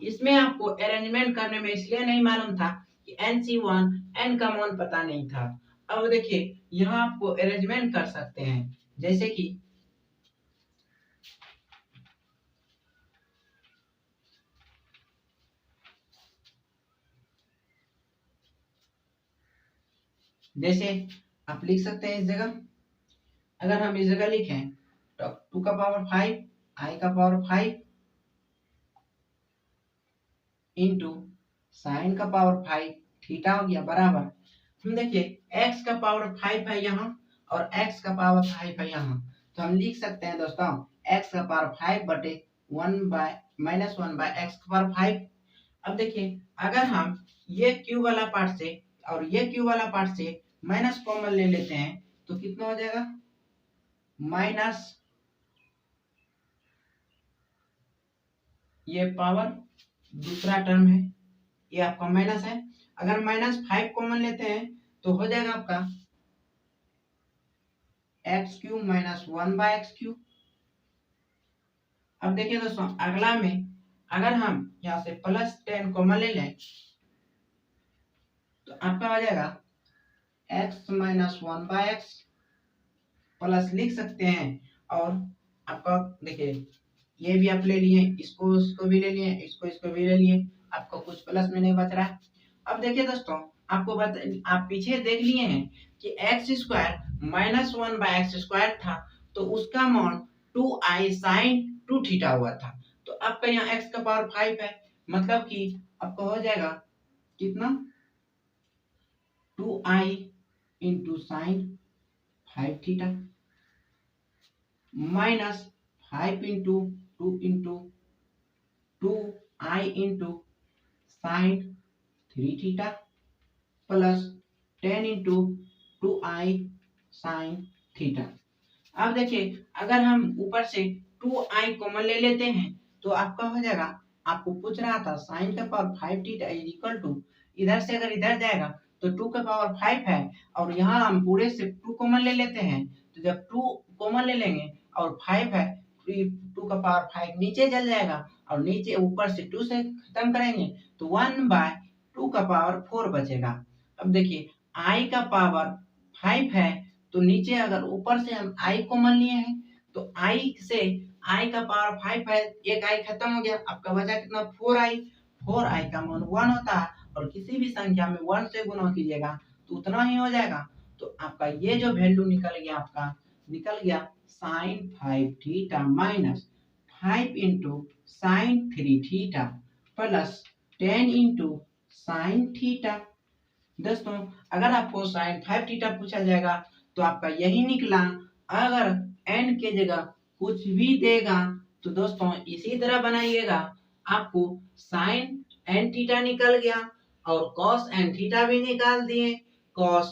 इसमें आपको अरेंजमेंट करने में इसलिए नहीं मालूम था कि NC1 n का मान पता नहीं था। अब देखिए यहाँ आपको अरेंजमेंट कर सकते हैं, जैसे कि आप लिख सकते हैं इस जगह, अगर हम इस जगह लिखें तो 2⁵ I⁵ इंटू sin⁵ थीटा हो गया बराबर। हम देखिए x⁵ है यहाँ और x⁵ है यहाँ, तो हम लिख सकते हैं दोस्तों x⁵ बटे 1/(-1/x⁵। अब देखिए अगर हम ये q वाला पार्ट से और ये q वाला पार्ट से माइनस कॉमन ले लेते हैं तो कितना हो जाएगा, माइनस ये पावर दूसरा टर्म है, ये आपका माइनस है। अगर -5 कॉमन लेते हैं तो हो जाएगा आपका x³ - 1/x³। अब देखिए दोस्तों अगला में अगर हम यहाँ से +10 कॉमन ले लें तो आपका आ जाएगा x - 1/x प्लस लिख सकते हैं। और आपका देखिए ये भी आप ले लिए, इसको भी ले लिए, इसको भी ले लिए, आपको कुछ प्लस में नहीं बच रहा है। अब देखिए दोस्तों आप पीछे देख लिए हैं कि x² -1/x² था, तो उसका मान 2i sin2θ हुआ था। तो आपका यहाँ x⁵ है, मतलब कि आपका हो जाएगा कितना, 2i into sin5θ minus 5 into 2 into 2i into sin3θ plus 10 into 2i sin θ। अब देखिए अगर हम ऊपर से 2i कॉमन ले लेते हैं तो आपका हो जाएगा, आपको पूछ रहा था sin⁵ इज इक्वल टू, इधर से अगर इधर जाएगा तो 2⁵ है और यहाँ हम पूरे से 2 कॉमन ले लेते हैं, तो जब 2 कॉमन ले लेंगे और 5 है 2⁵ नीचे चल जाएगा और नीचे ऊपर से 2 से खत्म करेंगे तो 1/2⁴ बचेगा। अब देखिए i का पावर 5 है, तो नीचे अगर ऊपर से हम i कॉमन लिए हैं तो i से i का पावर 5 है, एक i खत्म हो गया, आपका बचा कितना, 4i का मान 1 होता है और किसी भी संख्या में 1 से गुणा कीजिएगा तो उतना ही हो जाएगा। तो आपका ये जो वैल्यू निकल गया, आपका निकल गया sin5θ minus 5 into sin3θ plus 10 into sin θ। दोस्तों अगर आपको sin5θ पूछा जाएगा तो आपका यही निकला। अगर n के जगह कुछ भी देगा तो दोस्तों इसी तरह बनाइएगा, आपको sin nθ निकल गया और cos nθ भी निकाल दिए, cos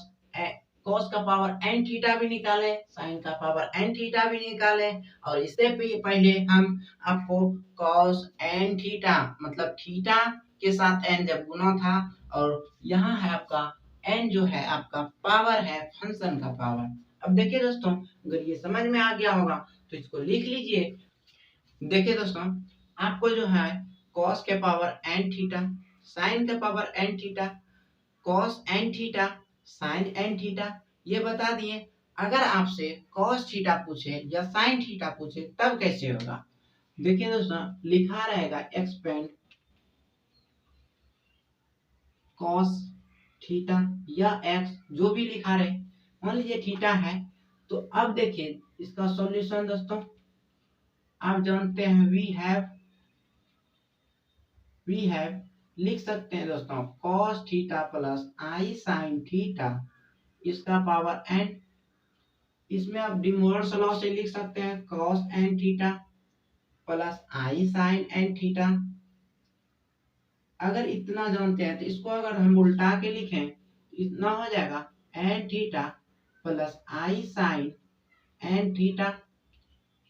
का पावर nθ भी निकाले, sin का पावर nθ भी निकाले। और इससे पहले हम आपको cos nθ मतलब थीटा के साथ n जब गुना था, और यहाँ है आपका n जो है आपका पावर है फंक्शन का पावर। अब देखिए दोस्तों अगर ये समझ में आ गया होगा तो इसको लिख लीजिए। देखिए दोस्तों आपको जो है cos के पावर nθ, sin के power nθ, cos nθ, sin nθ ये बता दिए। अगर आपसे cos थीटा पूछे या sin थीटा पूछे तब कैसे होगा, देखिए दोस्तों लिखा रहेगा एक्सपेंड cos थीटा या x जो भी लिखा रहे, मान लीजिए थीटा है। तो अब देखिए इसका सॉल्यूशन दोस्तों आप जानते हैं वी हैव लिख सकते हैं दोस्तों cos theta plus i sin theta इसका पावर n, इसमें आप डी मोलर्स लॉ से लिख सकते हैं cos n theta plus i sin n theta. अगर इतना जानते हैं तो इसको अगर हम उल्टा के लिखें इतना हो जाएगा n theta plus i sin n theta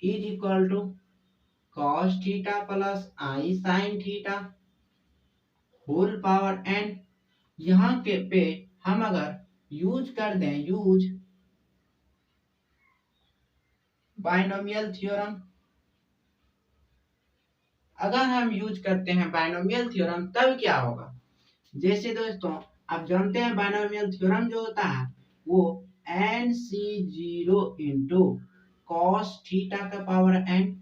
is equal to cos theta plus i sin theta whole power n। यहाँ के पे हम अगर यूज कर दें बायनोमियल थ्योरम। अगर हम यूज करते हैं बायनोमियल थ्योरम तब क्या होगा, जैसे दोस्तों आप जानते हैं बायनोमियल थ्योरम जो होता है वो N C zero into cos theta का power N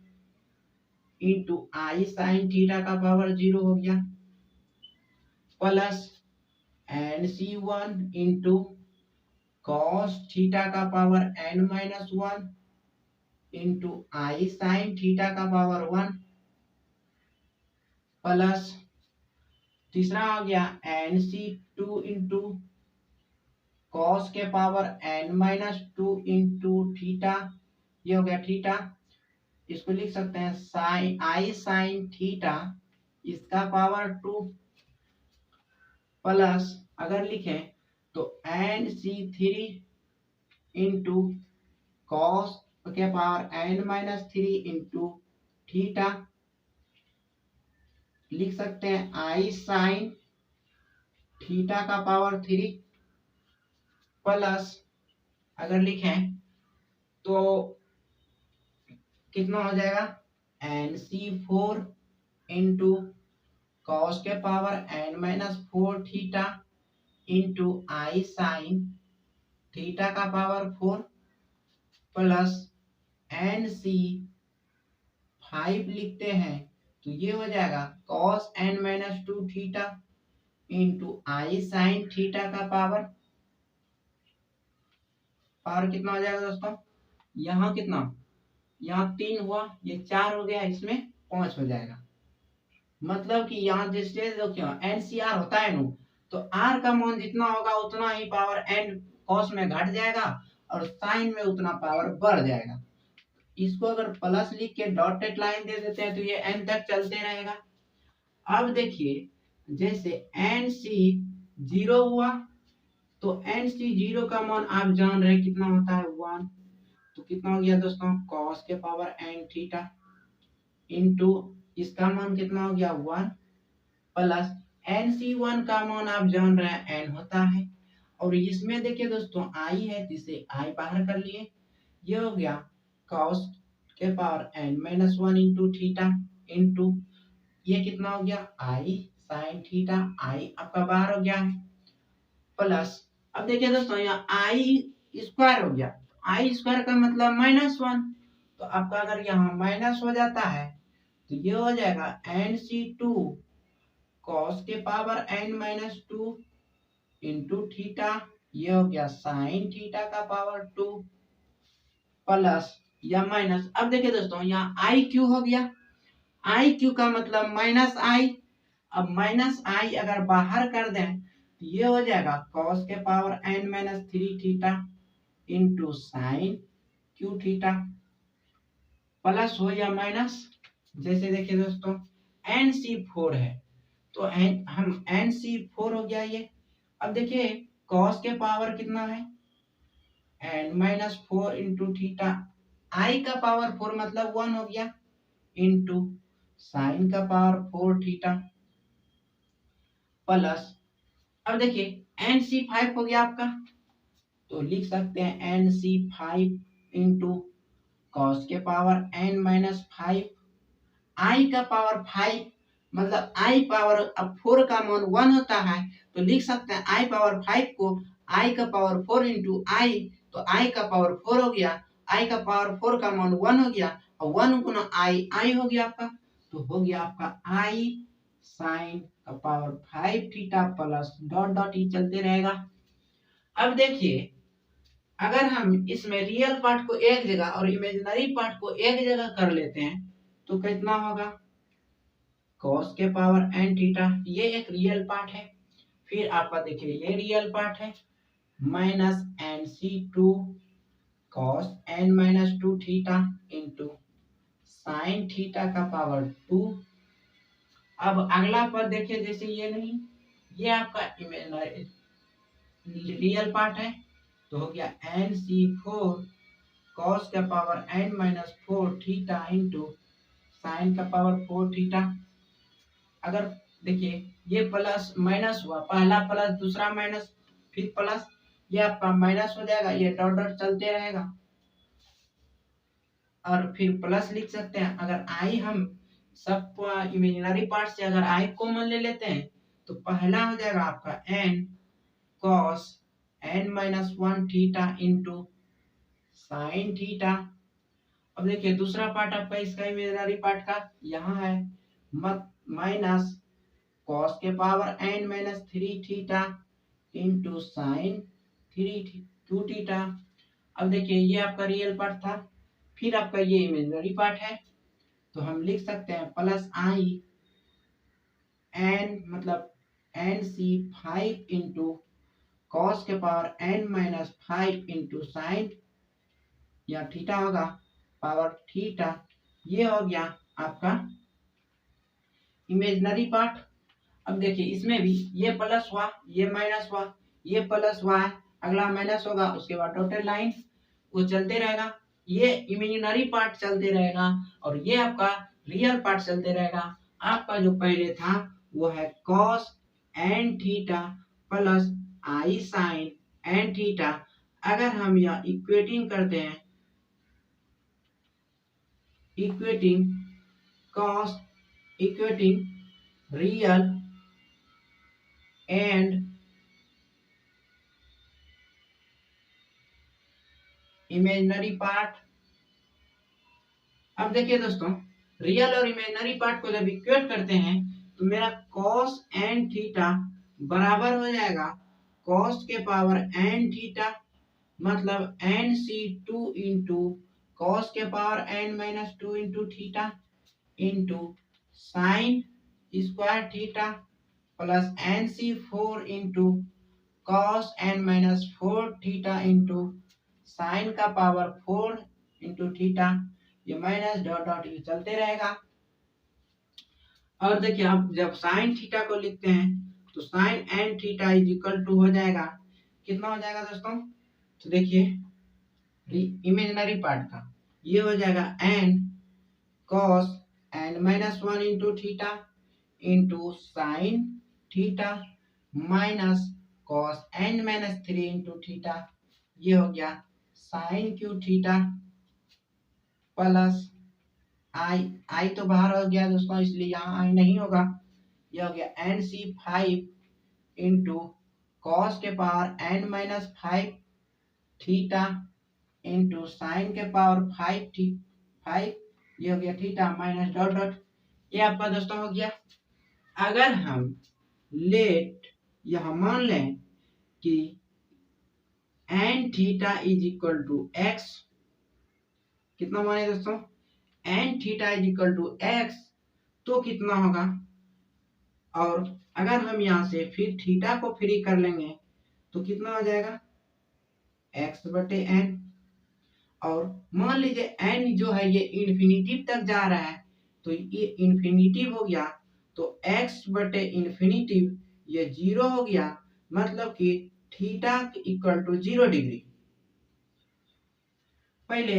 into I sine theta का पावर जीरो हो गया, plus N C one into cos theta का power N minus one into I sine theta का पावर वन, प्लस तीसरा हो गया N C two into cos के power N minus two into theta, ये हो गया थीटा। इसको लिख सकते हैं साइन आई साइन थीटा इसका पावर टू, प्लस अगर लिखें तो N C three into cos के power N minus three into theta, लिख सकते हैं आई साइन थीटा का पावर थ्री, प्लस अगर लिखें तो कितना हो जाएगा N C four into cos के power N minus four theta into I sine theta का power four, plus N C five लिखते हैं तो ये हो जाएगा cos N minus two theta into I sine theta का पावर कितना हो जाएगा दोस्तों, यहाँ कितना, यहाँ तीन हुआ, ये चार हो गया, इसमें पांच हो जाएगा। मतलब कि यहाँ जैसे देखिए एनसीआर होता है नो, तो आर का मान जितना होगा उतना ही पावर एन कॉस में घट जाएगा और साइन में उतना पावर बढ़ जाएगा। इसको अगर प्लस लिख के डॉटेड लाइन दे देते हैं तो ये एन तक चलते रहेगा। अब देखिए जैसे एन सी जीरो हुआ तो एन सी जीरो का मान आप जान रहे कितना होता है वन, तो कितना हो गया दोस्तों कॉस के पावर एन थीटा इंटू इसका मान कितना हो गया one, plus N C one का मान आप जान रहे हैं एन होता है, और इसमें देखिए दोस्तों आई है जिसे आई बाहर कर लिए, ये हो गया कॉस के power N minus one into theta into ये कितना हो गया आई साइन थीटा, आई आपका बाहर हो गया है, प्लस अब देखिए दोस्तों यहाँ आई स्क्वायर हो गया, आई स्क्वायर का मतलब माइनस वन, तो आपका अगर यहाँ माइनस हो जाता है तो ये हो जाएगा एन सी टू कॉस के power N minus two into theta, ये हो गया साइन थीटा का पावर टू, प्लस या माइनस। अब देखिए दोस्तों यहाँ आई क्यू हो गया, आई क्यू का मतलब माइनस आई, अब माइनस आई अगर बाहर कर दें तो ये हो जाएगा कॉस के power N minus three theta into sine cube theta, plus हो या माइनस। जैसे देखिए दोस्तों एन सी फोर है तो हम एन सी फोर हो गया ये। अब देखिए कॉस के पावर कितना है N minus four into theta, I का पावर फोर मतलब वन हो गया इंटू साइन का पावर फोर थीटा, प्लस अब देखिए एन सी फाइव हो गया आपका, तो लिख सकते हैं n C five into cos के power N minus five, i का पावर फाइव मतलब आई पावर अब फोर का मान वन होता है तो लिख सकते हैं आई पावर फाइव को आई का पावर फोर इंटू आई, तो आई का पावर फोर हो गया, आई का पावर फोर का मान वन हो गया और वन गुना आई आई हो गया आपका, तो हो गया आपका आई साइन का power five theta plus dot dot ही चलते रहेगा। अब देखिए अगर हम इसमें रियल पार्ट को एक जगह और इमेजिनरी पार्ट को एक जगह कर लेते हैं तो कितना होगा cos के पावर n थीटा, ये एक रियल पार्ट है, फिर आपका देखिए ये रियल पार्ट है minus n C two cos N minus two theta into sine theta का पावर टू। अब अगला पद देखिए जैसे ये नहीं, ये आपका इमेजिनरी रियल पार्ट है तो हो गया एन सी फोर कॉस का power N minus four theta into sine का पावर फोर थीटा। अगर देखिए ये प्लस माइनस हुआ, पहला प्लस दूसरा माइनस फिर प्लस, ये आपका माइनस हो जाएगा, ये डॉट डॉट चलते रहेगा। और फिर प्लस लिख सकते हैं। अगर आई हम सब इमेजिनरी पार्ट से अगर आई कॉमन ले लेते हैं तो पहला हो जाएगा आपका n cos N minus one theta into sine theta. अब देखिए दूसरा पार्ट आपका इसका इमेजिनरी पार्ट का यहाँ है मत माइनस कॉस के power N minus three theta into sine three two theta. अब देखिए ये आपका रियल पार्ट था, फिर आपका ये इमेजिनरी पार्ट है, तो हम लिख सकते हैं प्लस आई एन मतलब N C five into cos के power N minus five into sine या थीटा होगा पावर थीटा। ये हो गया आपका इमेजिनरी पार्ट। अब देखिए इसमें भी ये प्लस हुआ, ये माइनस हुआ, ये प्लस हुआ है, अगला माइनस होगा, उसके बाद डॉटेड लाइन वो चलते रहेगा। ये इमेजिनरी पार्ट चलते रहेगा और ये आपका रियल पार्ट चलते रहेगा। आपका जो पहले था वो है cos N theta plus i sign n theta. अगर हम यह इक्वेटिंग करते हैं, equating cos equating real and imaginary part. अब देखिए दोस्तों रियल और इमेजिनरी पार्ट को जब इक्वेट करते हैं तो मेरा cos एन थीटा बराबर हो जाएगा cos के पावर एन थीटा मतलब N C two into cos के power N minus two into theta into sine square theta plus N C four into cos N minus four theta into sine का पावर फोर इंटू थीटा। ये माइनस डॉट डॉट ये चलते रहेगा। और देखिए आप जब साइन थीटा को लिखते हैं तो sine n theta is equal to हो जाएगा, कितना हो जाएगा दोस्तों, तो देखिए इमेजिनरी पार्ट का ये हो जाएगा n cos N minus one into theta into sine theta minus cos N minus three into theta. ये हो गया sine cube theta plus i तो बाहर हो गया दोस्तों इसलिए यहाँ आई नहीं होगा। यह हो गया N C five into cos के power N minus five theta into sine के पावर फाइव ये हो गया थीटा माइनस डॉट डॉट। ये आपका दोस्तों हो गया। अगर हम लेट यह मान लें कि n theta is equal to x, कितना माने दोस्तों, n theta is equal to x, तो कितना होगा, और अगर हम यहाँ से फिर थीटा को फ्री कर लेंगे तो कितना हो जाएगा एक्स बटे एन। और मान लीजिए एन जो है ये इन्फिनिटिव तक जा रहा है तो ये इन्फिनिटिव हो गया तो एक्स बटे इन्फिनिटिव ये जीरो हो गया, मतलब कि थीटा इक्वल टू 0 डिग्री। पहले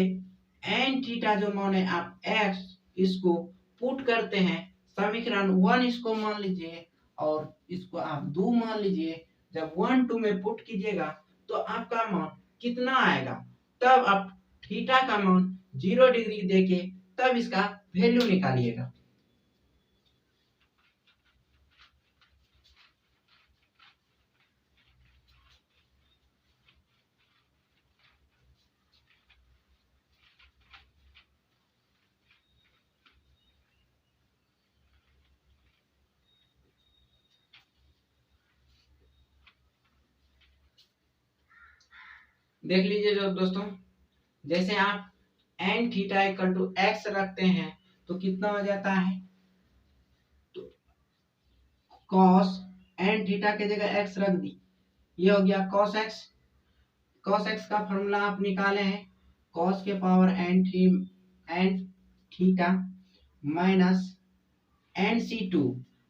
एन थीटा जो माने आप एक्स इसको पुट करते हैं, समीकरण वन इसको मान लीजिए और इसको आप 2 मान लीजिए। जब 1 2 में पुट कीजिएगा तो आपका मान कितना आएगा, तब आप थीटा का मान 0 डिग्री देके तब इसका वैल्यू निकालिएगा। देख लीजिए जो दोस्तों, जैसे आप n theta equal to x रखते हैं तो कितना हो जाता है, तो कॉस एन थीटा के जगह एक्स रख दी, ये हो गया कॉस एक्स। कॉस एक्स का फॉर्मूला आप निकाले हैं कॉस के power N theta minus n C two.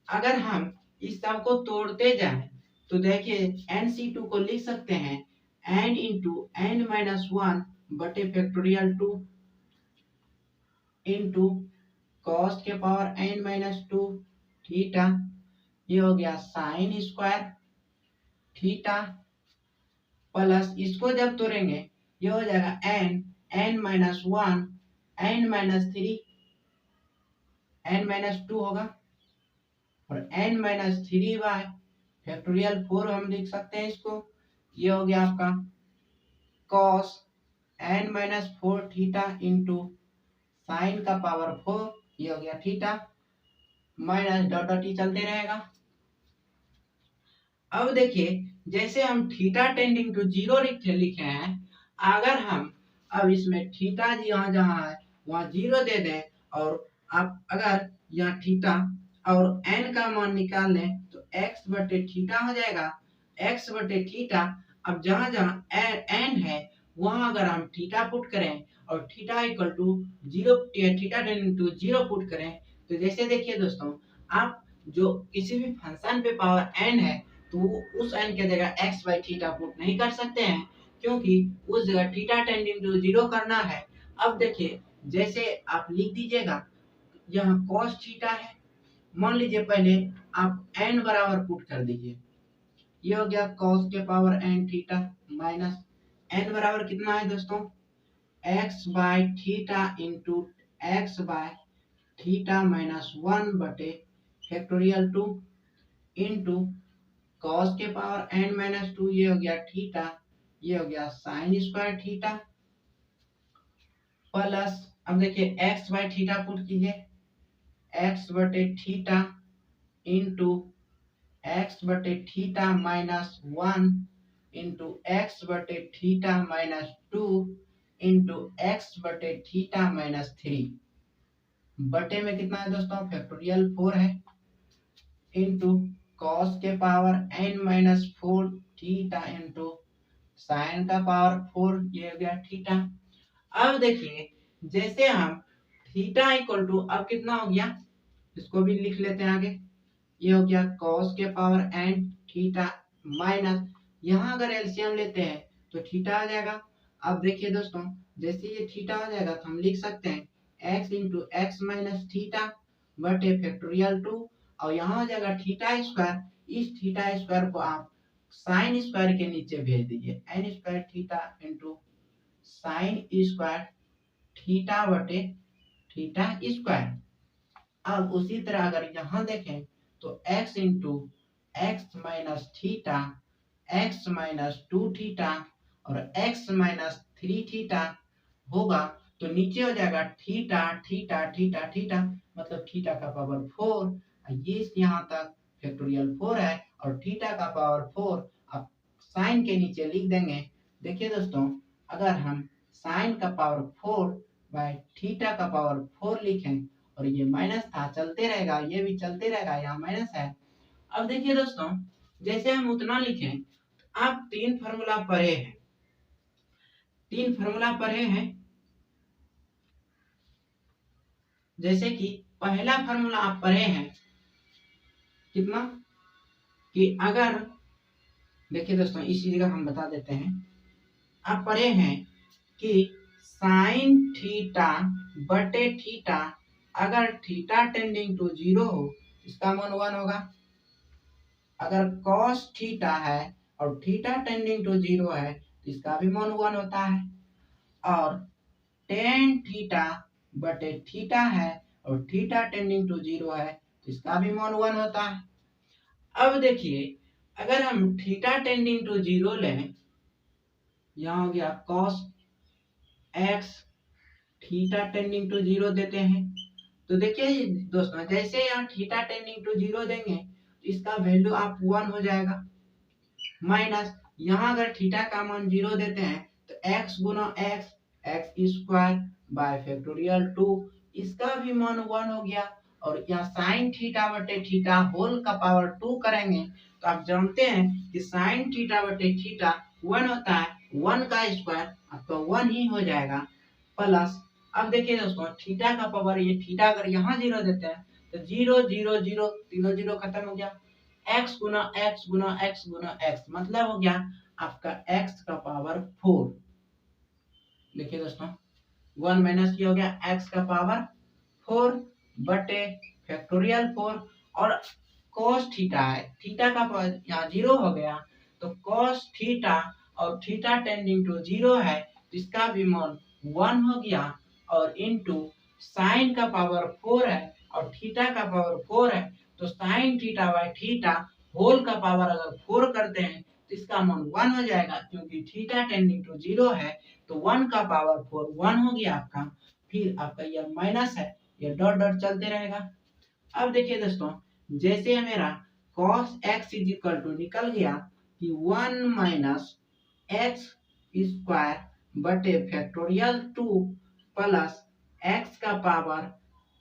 अगर हम इस सब को तोड़ते जाएं तो देखिए एन सी टू को लिख सकते हैं n into n minus one बटे फैक्टोरियल टू इंटू कॉस के power N minus two theta. ये हो गया साइन स्क्वायर थीटा प्लस इसको जब तोड़ेंगे ये हो जाएगा N minus one n-3 n-2 होगा और n-3 फैक्टोरियल 4 हम लिख सकते हैं इसको। ये हो गया आपका cos n-4 theta into sine का पावर 4, ये हो गया थीटा माइनस डॉट डॉट ही चलते रहेगा। अब देखिए जैसे हम थीटा टेंडिंग टू जीरो लिखे हैं, अगर हम अब इसमें थीटा यहाँ जहाँ है वहाँ जीरो दे दें और आप अगर यहाँ थीटा और n का मान निकाल लें तो x बटे थीटा हो जाएगा। x बटे थीटा, अब जहाँ जहाँ n है वहाँ अगर हम थीटा पुट करें और theta equal to zero, theta tending to zero put करें तो जैसे देखिए दोस्तों, आप जो किसी भी फंक्शन पे पावर n है तो उस n के जगह x बाई थीटा पुट नहीं कर सकते हैं, क्योंकि उस जगह थीटा टेंडिंग टू जीरो करना है। अब देखिए जैसे आप लिख दीजिएगा, यहाँ cos थीटा है, मान लीजिए पहले आप n बराबर पुट कर दीजिए, ये हो गया cos के power n theta minus n बराबर कितना है दोस्तों, x by theta into x by theta minus 1 बटे फैक्टोरियल 2 इंटू cos के पावर n माइनस 2, ये हो गया थीटा, ये हो गया साइन स्क्वायर थीटा प्लस, अब देखिए x बाय थीटा पुट कीजिए, x बटे थीटा इंटू एक्स बटे थीटा माइनस 1 इंटू एक्स बटे थीटा माइनस 2 इंटू एक्स बटे थीटा माइनस 3 बटे में कितना है दोस्तों, फैक्टोरियल 4 है इंटू cos के power n minus 4 theta into sine का पावर 4, ये हो गया थीटा। अब देखिए जैसे हम थीटा इक्वल टू अब कितना हो गया, इसको भी लिख लेते हैं आगे, ये हो गया cos के पावर n थीटा माइनस, यहाँ अगर एलसीएम लेते हैं तो थीटा आ जाएगा। अब देखिए दोस्तों जैसे ये थीटा आ जाएगा तो हम लिख सकते हैं x into x minus theta बटे फैक्टोरियल 2 और यहाँ हो जाएगा थीटा स्क्वायर, इस थीटा स्क्वायर को आप साइन स्क्वायर के नीचे भेज दीजिए, n square theta into sine square theta बटे थीटा स्क्वायर। अब उसी तरह अगर यहाँ देखें तो x into x minus theta x minus 2 theta और x माइनस 3 थीटा होगा तो नीचे हो जाएगा थीटा थीटा थीटा थीटा, मतलब थीटा का पावर 4, ये यहाँ तक फैक्टोरियल 4 है और थीटा का पावर 4 अब साइन के नीचे लिख देंगे। देखिए दोस्तों अगर हम साइन का पावर 4 बाय थीटा का पावर 4 लिखें और ये माइनस था चलते रहेगा, ये भी चलते रहेगा, यहाँ माइनस है। अब देखिए दोस्तों जैसे हम उतना लिखें, आप तीन फार्मूला पढ़े हैं, जैसे कि पहला फार्मूला आप पढ़े हैं कितना, कि अगर देखिए दोस्तों इसी जगह हम बता देते हैं, आप पढ़े हैं कि साइन थीटा बटे थीटा अगर थीटा टेंडिंग टू जीरो हो इसका मान 1 होगा, अगर cos थीटा है और थीटा टेंडिंग टू जीरो है तो इसका भी मान 1 होता है, और टेन थीटा बटे थीटा है और थीटा टेंडिंग टू जीरो है तो इसका भी मान 1 होता है। अब देखिए अगर हम थीटा टेंडिंग टू जीरो लें, यहाँ हो गया cos x theta tending to zero देते हैं, तो देखिए दोस्तों जैसे यहाँ थीटा टेंडिंग टू जीरो देंगे तो इसका वैल्यू आप 1 हो जाएगा, माइनस यहाँ अगर थीटा का मान 0 देते हैं तो x Guna x x square by factorial 2, इसका भी मान 1 हो गया, और यहाँ साइन थीटा बटे थीटा होल का पावर 2 करेंगे तो आप जानते हैं कि साइन थीटा बटे थीटा 1 होता है, 1 का स्क्वायर आपका 1 ही हो जाएगा, प्लस अब देखिए दोस्तों थीटा का पावर, ये थीटा अगर यहाँ 0 देते हैं तो 0 0 0 तीनों 0 खत्म हो गया, x गुना x गुना x गुना x मतलब हो गया आपका x का पावर 4। देखिए दोस्तों 1 माइनस ये हो गया x का पावर 4 बटे फैक्टोरियल 4, और cos थीटा है, थीटा का पावर यहाँ 0 हो गया तो cos थीटा और थीटा टेंडिंग टू 0 है तो इसका भी मान 1 हो गया, और इंटू साइन का पावर 4 है और थीटा का पावर 4 है, तो sine theta by theta whole का पावर अगर 4 करते हैं तो इसका मान 1 हो जाएगा, क्योंकि थीटा टेंडिंग टू 0 है तो 1 का पावर 4 1 हो गया आपका। फिर आपका यह माइनस है, ये डॉट डॉट चलते रहेगा। अब देखिए दोस्तों, जैसे मेरा cos x is equal to निकल गया कि 1 माइनस एक्स स्क्वायर बटे फैक्टोरियल 2 प्लस एक्स का पावर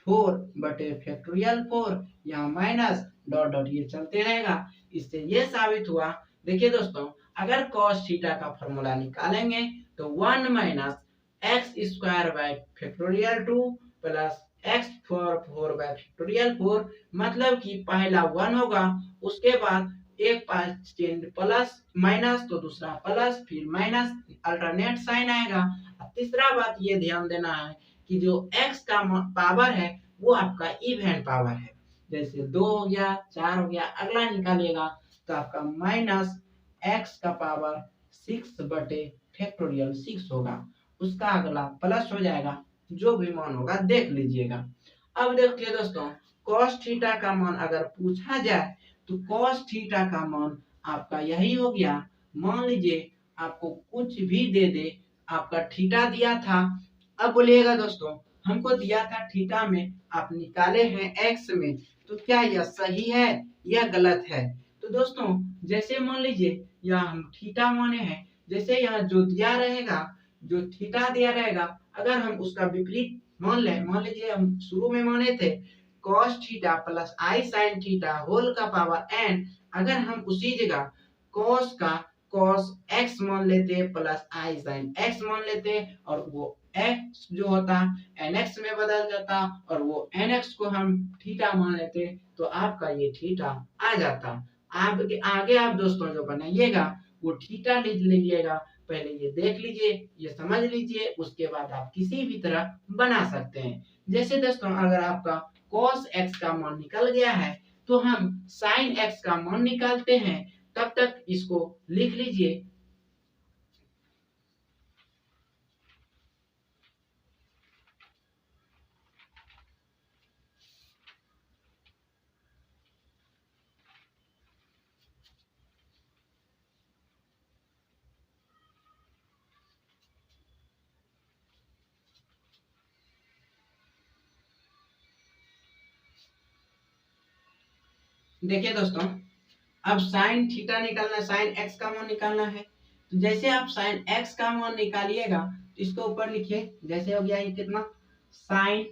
4 बटे फैक्टोरियल 4, यहाँ माइनस डॉट डॉट ये चलते रहेगा। इससे ये साबित हुआ, देखिए दोस्तों, अगर cos थीटा का फॉर्मूला निकालेंगे तो 1 minus x square by factorial 2 plus x four 4 by factorial 4, मतलब कि पहला 1 होगा, उसके बाद एक पास चेंज प्लस माइनस तो दूसरा प्लस, फिर माइनस, अल्टरनेट साइन आएगा। अब तीसरा बात ये ध्यान देना है कि जो x का पावर है वो आपका इवन पावर है, जैसे 2 हो गया, 4 हो गया, अगला निकालिएगा तो आपका माइनस x का पावर 6 बटे फैक्टोरियल 6 होगा, उसका अगला प्लस हो जाएगा, जो भी मान होगा देख लीजिएगा। अब देखिए दोस्तों, cos थीटा का मान अगर पूछा जाए तो cos थीटा का मान आपका यही हो गया। मान लीजिए आपको कुछ भी दे दे, आपका थीटा दिया था, अब बोलिएगा दोस्तों हमको दिया था थीटा में, आप निकाले हैं एक्स में, तो क्या यह सही है या गलत है? तो दोस्तों जैसे मान लीजिए यहाँ हम थीटा माने हैं, जैसे यहाँ जो दिया रहेगा, जो थीटा दिया रहेगा, अगर हम उसका विपरीत मान लें, मान लीजिए हम शुरू में माने थे cos theta plus i sine theta whole का पावर n, अगर हम उसी जगह cos का cos x मान लेते प्लस आई साइन x मान लेते और वो x जो होता nx में बदल जाता और वो nx को हम थीटा मान लेते तो आपका ये थीटा आ जाता। आप आगे आप दोस्तों जो बनाइएगा वो थीटा लिख लीजिएगा, पहले ये देख लीजिए, ये समझ लीजिए, उसके बाद आप किसी भी तरह बना सकते हैं। जैसे दोस्तों अगर आपका cos x का मान निकल गया है तो हम sin x का मान निकालते हैं, तब तक इसको लिख लीजिए। देखिए दोस्तों, अब साइन थीटा निकालना, साइन एक्स का मान निकालना है, तो जैसे आप साइन एक्स का मान निकालिएगा तो इसको ऊपर लिखिए, जैसे हो गया ये कितना साइन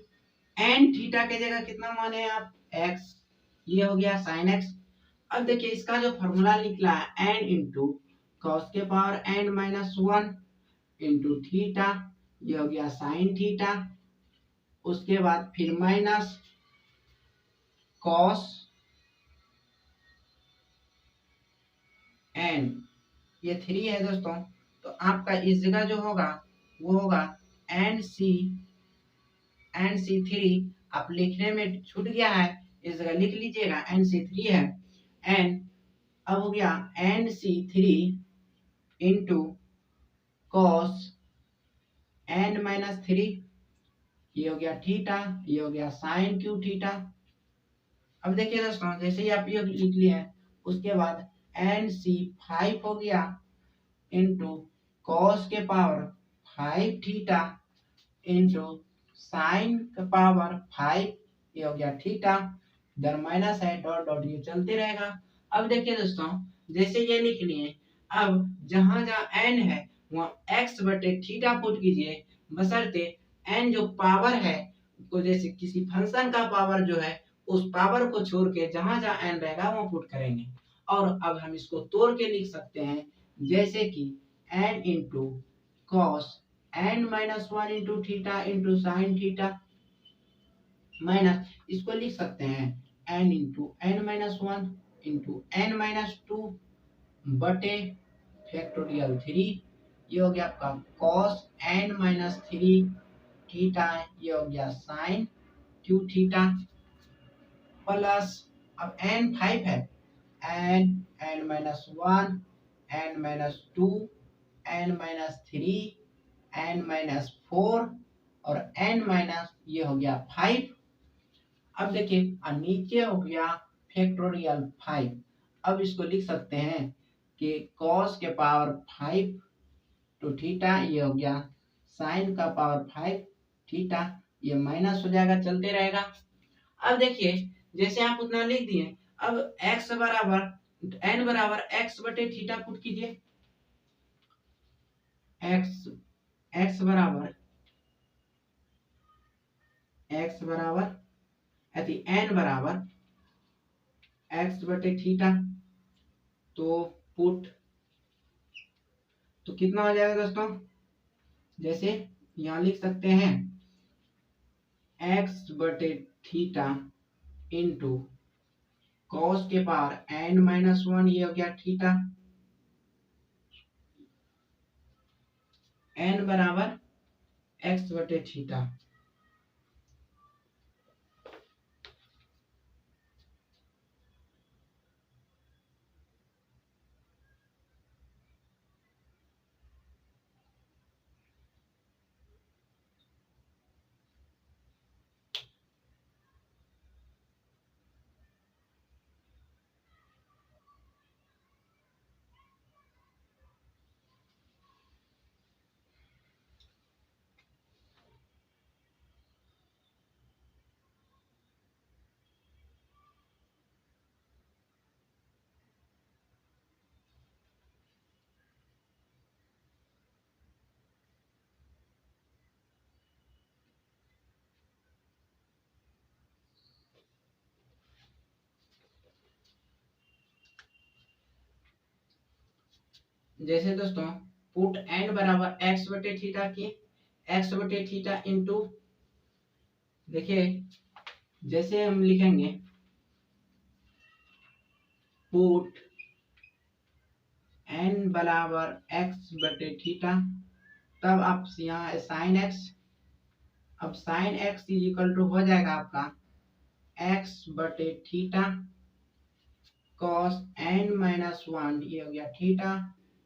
एन थीटा के जगह कितना माने आप एक्स, ये हो गया साइन एक्स। अब देखिए इसका जो फॉर्मूला निकला है एन इंटू कॉस के power N minus 1 into theta, ये हो गया साइन थीटा, उसके बाद फिर माइनस कॉस एन, ये 3 है दोस्तों, तो आपका इस जगह जो होगा वो होगा NC3, आप लिखने में छूट गया है, इस जगह लिख लीजिएगा NC3 है एन। अब हो गया NC3 into cos N minus 3, ये हो गया थीटा, ये हो गया साइन क्यू थीटा। अब देखिए दोस्तों जैसे ही आप ये लिख लिए हैं, उसके बाद NC5 हो गया इंटू कॉस के पावर 5 थीटा इंटू साइन का पावर 5, ये हो गया थीटा, इधर माइनस है, डॉट डॉट ये चलते रहेगा। अब देखिए दोस्तों जैसे ये लिख लिए, अब जहां जहां n है वहां x बटे थीटा पुट कीजिए, बशर्ते n जो पावर है को, जैसे किसी फंक्शन का पावर जो है उस पावर को छोड़ के जहां जहां n रहेगा वहां पुट करेंगे। और अब हम इसको तोड़ के लिख सकते हैं, जैसे कि n into cos n minus 1 into theta into sine theta, minus इसको लिख सकते हैं n into n minus 1 into n minus 2 बटे फैक्टोरियल 3, ये हो गया आपका कॉस n माइनस 3 थीटा, ये हो गया साइन क्यू थीटा, प्लस अब n 5 है, n minus 1 n minus 2 n minus 3 n minus 4 और n माइनस ये हो गया 5। अब देखिए नीचे हो गया फैक्टोरियल 5। अब इसको लिख सकते हैं कि cos के पावर 5 तो थीटा ये हो गया साइन का पावर 5 थीटा, ये माइनस हो जाएगा, चलते रहेगा। अब देखिए जैसे आप उतना लिख दिए, अब x बराबर n बराबर x बटे थीटा पुट कीजिए। x बराबर n बराबर x बटे थीटा, तो पुट तो कितना हो जाएगा दोस्तों, जैसे यहाँ लिख सकते हैं x बटे थीटा इंटू कॉस के पावर n माइनस 1 ये हो गया थीटा, n बराबर x बटे थीटा। जैसे दोस्तों पुट n बराबर x बटे थीटा की x बटे थीटा इंटू, देखिए जैसे हम लिखेंगे पुट n बराबर x बटे थीटा, तब आप यहाँ साइन x, अब sine x is equal to हो जाएगा आपका x बटे थीटा कॉस n माइनस 1 ये हो गया थीटा,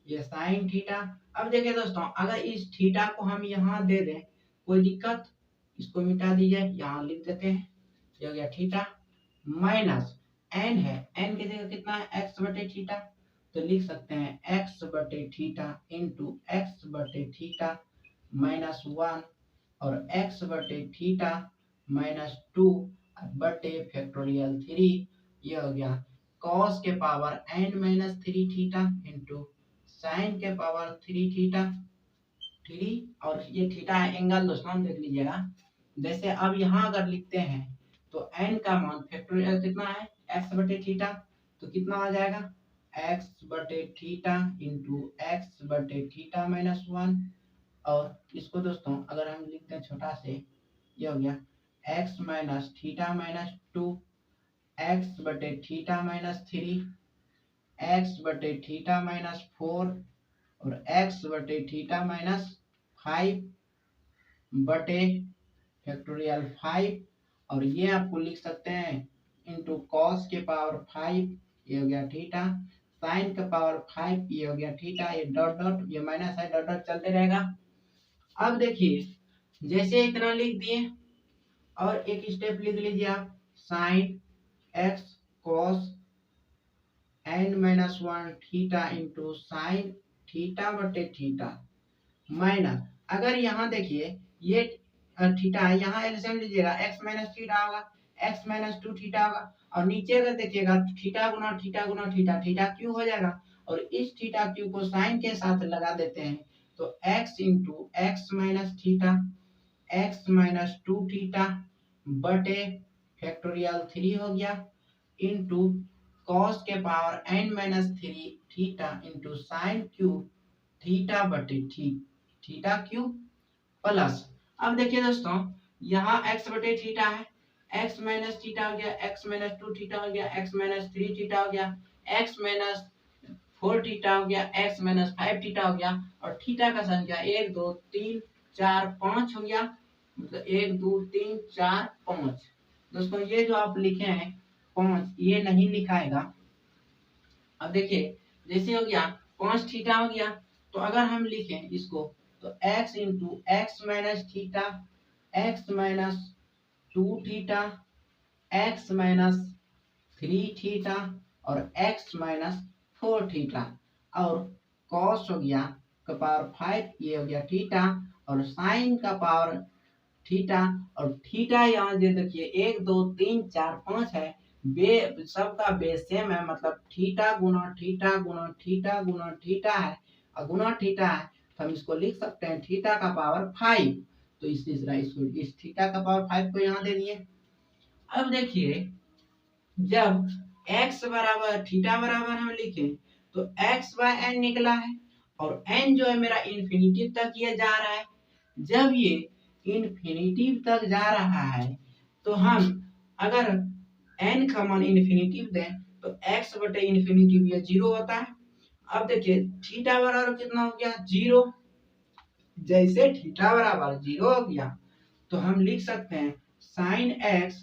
ये साइन थीटा। अब देखिए दोस्तों अगर इस थीटा को हम यहाँ दे दें कोई दिक्कत, इसको मिटा दीजिए, यहाँ लिख देते हैं ये हो गया थीटा माइनस n है, n की जगह कितना है x बटे थीटा, तो लिख सकते हैं x बटे थीटा इंटू x बटे थीटा माइनस 1 और x बटे थीटा माइनस 2 बटे फैक्टोरियल 3, ये हो गया cos के power n minus 3 theta into sine के पावर 3 थीटा 3, और ये थीटा है एंगल दोस्तों देख लीजिएगा। जैसे अब यहाँ अगर लिखते हैं तो n का मान फैक्टोरियल कितना है x बटे थीटा, तो कितना आ जाएगा x बटे थीटा इंटू x बटे थीटा माइनस 1, और इसको दोस्तों अगर हम लिखते हैं छोटा से, ये हो गया x minus theta minus 2 x बटे थीटा माइनस 3 x बटे थीटा माइनस 4 और x बटे थीटा माइनस 5 बटे फैक्टोरियल 5, और ये आपको लिख सकते हैं इंटू कॉस के पावर 5 ये हो गया थीटा, साइन का पावर 5 ये हो गया थीटा, ये डॉट डॉट ये माइनस है, डॉट डॉट चलते रहेगा। अब देखिए जैसे इतना लिख दिए और एक स्टेप लिख लीजिए आप साइन x कॉस n minus 1 theta into sine theta बटे थीटा माइनस, अगर यहाँ देखिए ये थीटा है, यहाँ एलसीएम लीजिएगा x माइनस थीटा होगा, x माइनस 2 थीटा होगा, और नीचे अगर देखिएगा थीटा गुना थीटा गुना थीटा, थीटा क्यू हो जाएगा, और इस थीटा क्यू को साइन के साथ लगा देते हैं तो x into x minus theta x minus 2 theta बटे फैक्टोरियल 3 हो गया इंटू कॉस के power n minus 3 theta into sine cube theta बटे थीटा क्यू प्लस, अब देखिए दोस्तों यहाँ x बटे थीटा है, x माइनस थीटा हो गया, x माइनस 2 थीटा हो गया, x माइनस 3 थीटा हो गया, x माइनस 4 थीटा हो गया, x माइनस 5 थीटा हो गया, और थीटा का संख्या 1 2 3 4 5 हो गया, मतलब 1 2 3 4 5। दोस्तों ये जो आप लिखे हैं 5 ये नहीं लिखाएगा। अब देखिए जैसे हो गया 5 थीटा हो गया, तो अगर हम लिखें इसको तो x into x minus theta x minus 2 theta, x minus 3 theta और एक्स माइनस 4 थीटा। और कॉस हो गया का पावर 5, ये हो गया थीटा, और साइन का पावर थीटा। और थीटा यहाँ जो देखिए 1 2 3 4 5 है, सबका बेस सेम है, मतलब थीटा गुना थीटा गुना थीटा गुना थीटा है और गुना थीटा है, तो हम इसको लिख सकते हैं थीटा का पावर 5। तो इस थीटा का पावर 5 को यहाँ दे दिए। अब देखिए जब x बराबर थीटा बराबर हम लिखे तो x/n निकला है, और n जो है मेरा इन्फिनिटी तक ये जा रहा है। जब ये इन्फिनिटी तक जा रहा है तो हम अगर n का मान इन्फिनिटी दें तो x बटे इन्फिनिटी ये 0 होता है। अब देखिए थीटा बराबर कितना हो गया 0। जैसे थीटा बराबर 0 हो गया तो हम लिख सकते हैं साइन x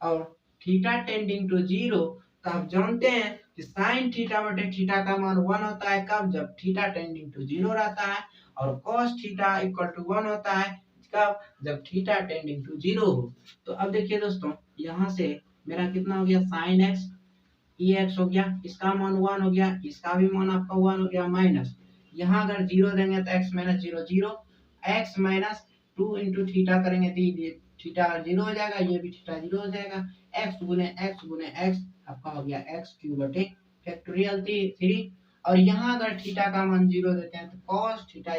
और थीटा टेंडिंग टू 0। तो आप जानते हैं कि साइन थीटा बटे थीटा का मान 1 होता है कब, जब थीटा टेंडिंग टू 0 रहता है, और cos थीटा इक्वल टू 1 होता है कब, जब थीटा टेंडिंग टू 0 हो। तो अब देखिए दोस्तों यहाँ से मेरा कितना हो गया साइन एक्स, ये एक्स हो गया, इसका मान 1 हो गया, इसका भी मान आपका 1 हो गया, माइनस यहाँ अगर 0 देंगे तो x minus 0 0, x minus 2 into theta करेंगे तो ये थीटा 0 हो जाएगा, ये भी थीटा 0 हो जाएगा। x गुने x आपका हो गया x क्यूब बटे फैक्टोरियल 3। और यहाँ अगर थीटा का मान 0 देते हैं तो cos थीटा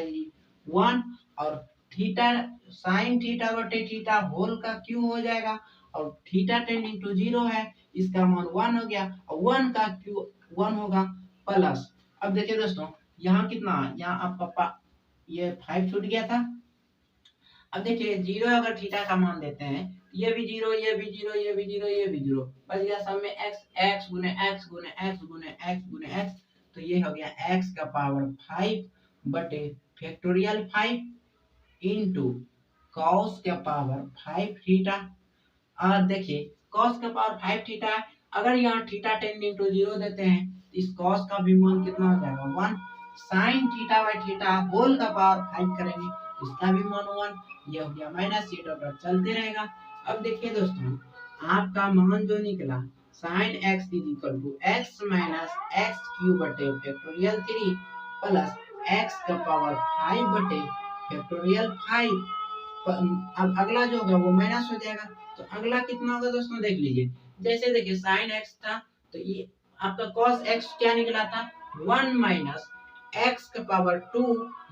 1, और थीटा साइन थीटा बटे थीटा होल का क्यूब हो जाएगा, और थीटा टेंडिंग टू 0 है, इसका मान 1 हो गया, और 1 का क्यूब 1 होगा प्लस। अब देखिए दोस्तों यहाँ कितना, यहाँ आपका ये 5 छूट गया था। अब देखिए 0 अगर थीटा का मान देते हैं, ये भी 0, ये भी 0, ये भी 0, ये भी 0, बच गया सब में x गुने x गुने x गुने x गुने x। तो ये हो गया x का पावर 5 बटे फैक्टोरियल 5 इंटू cos का पावर 5 थीटा। और देखिए cos का पावर 5 थीटा है, अगर यहाँ थीटा टेंडिंग टू 0 देते हैं तो इस cos का भी मान कितना हो जाएगा 1, sine theta by theta whole का पावर 5 करेंगे इसका भी मान 1, ये हो गया माइनस, ये डॉट चलते रहेगा। अब देखिए दोस्तों आपका मान जो निकला sine x is equal to x minus x cube बटे फैक्टोरियल 3 प्लस x का पावर 5 बटे फैक्टोरियल 5। अब अगला जो होगा वो माइनस हो जाएगा, तो अगला कितना होगा दोस्तों देख लीजिए। जैसे देखिए साइन x था तो ये आपका cos x क्या निकला था 1 माइनस x का पावर 2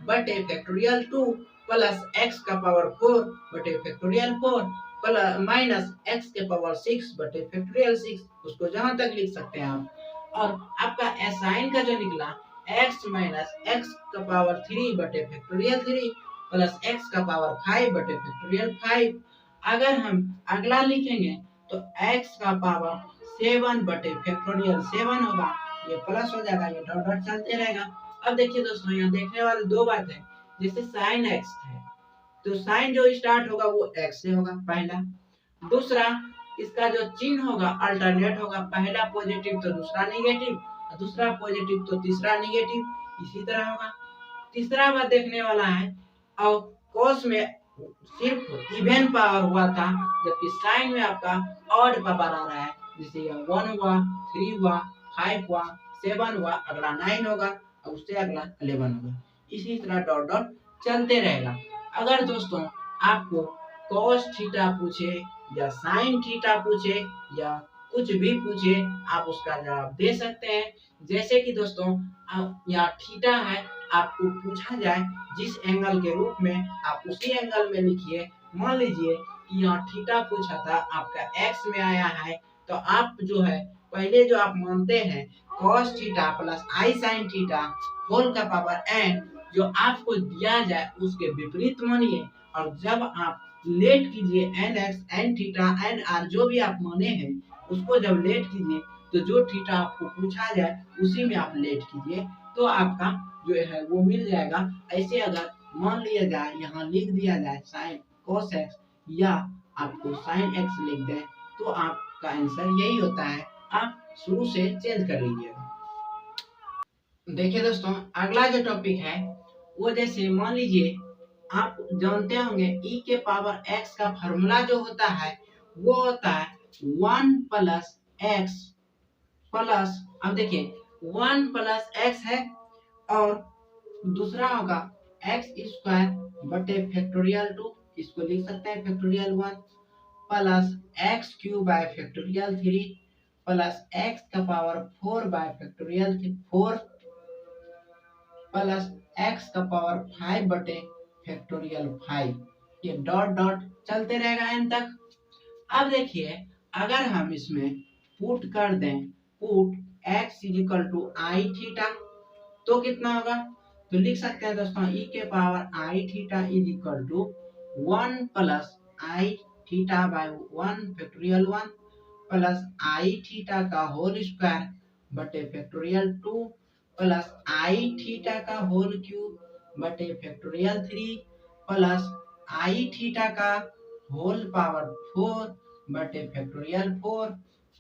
बटे फैक्टोरियल 2 प्लस x का पावर 4 बटे फैक्टोरियल 4 प्लस माइनस x के पावर 6 बटे फैक्टोरियल 6, उसको जहां तक लिख सकते हैं आप। और आपका साइन का जो निकला x माइनस x का पावर 3 बटे फैक्टोरियल 3 प्लस x का पावर 5 बटे फैक्टोरियल 5। अगर हम अगला लिखेंगे तो x का पावर 7 बटे फैक्टोरियल 7 होगा, ये प्लस हो जाएगा, ये डॉट डॉट चलते रहेगा। अब देखिए दोस्तों यहाँ देखने वाली दो बात है, जैसे साइन x है तो साइन जो स्टार्ट होगा वो x से होगा पहला, दूसरा इसका जो चिन्ह होगा अल्टरनेट होगा, पहला पॉजिटिव तो दूसरा नेगेटिव, दूसरा पॉजिटिव तो तीसरा नेगेटिव, इसी तरह होगा। तीसरा बात देखने वाला है, और cos में सिर्फ इवन पावर हुआ था, जबकि साइन में आपका ऑड पावर आ रहा है, जैसे 1 हुआ 3 हुआ 5 हुआ 7 हुआ, अगला 9 होगा और उससे अगला 11 होगा, इसी तरह डॉट डॉट चलते रहेगा। अगर दोस्तों आपको cos थीटा पूछे या sin थीटा पूछे या कुछ भी पूछे आप उसका जवाब दे सकते हैं। जैसे कि दोस्तों यहाँ थीटा है, आपको पूछा जाए जिस एंगल के रूप में आप उसी एंगल में लिखिए। मान लीजिए कि यहाँ थीटा पूछा था आपका x में आया है, तो आप जो है पहले जो आप मानते हैं cos theta plus i sin theta whole का पावर n, जो आपको दिया जाए उसके विपरीत मानिए, और जब आप लेट कीजिए nx n theta n r जो भी आप माने हैं उसको जब लेट कीजिए तो जो थीटा आपको पूछा जाए उसी में आप लेट कीजिए, तो आपका जो है वो मिल जाएगा। ऐसे अगर मान लिया जाए यहाँ लिख दिया जाए साइन cos x या आपको साइन x लिख दें तो आपका आंसर यही होता है, आप शुरू से चेंज कर लीजिएगा। देखिए दोस्तों अगला जो टॉपिक है वो जैसे मान लीजिए आप जानते होंगे e के पावर x का फॉर्मूला जो होता है वो होता है 1 प्लस x प्लस, अब देखिए 1 प्लस x है और दूसरा होगा एक्स स्क्वायर बटे फैक्टोरियल 2, इसको लिख सकते हैं factorial 1 plus x cube by factorial 3 plus x का power 4 by factorial 4 plus x का पावर 5 बटे फैक्टोरियल 5। ये डॉट डॉट चलते रहेगा एन तक। अब देखिए अगर हम इसमें पुट कर दें, put x is equal to i theta, तो कितना होगा? तो लिख सकते हैं दोस्तों e के power i theta is equal to 1 plus i theta by 1 factorial 1 plus i theta का होल स्क्वायर बटे फैक्टोरियल 2 प्लस आई थीटा का होल क्यूब बटे फैक्टोरियल 3 प्लस आई थीटा का होल पावर 4 बटे फैक्टोरियल 4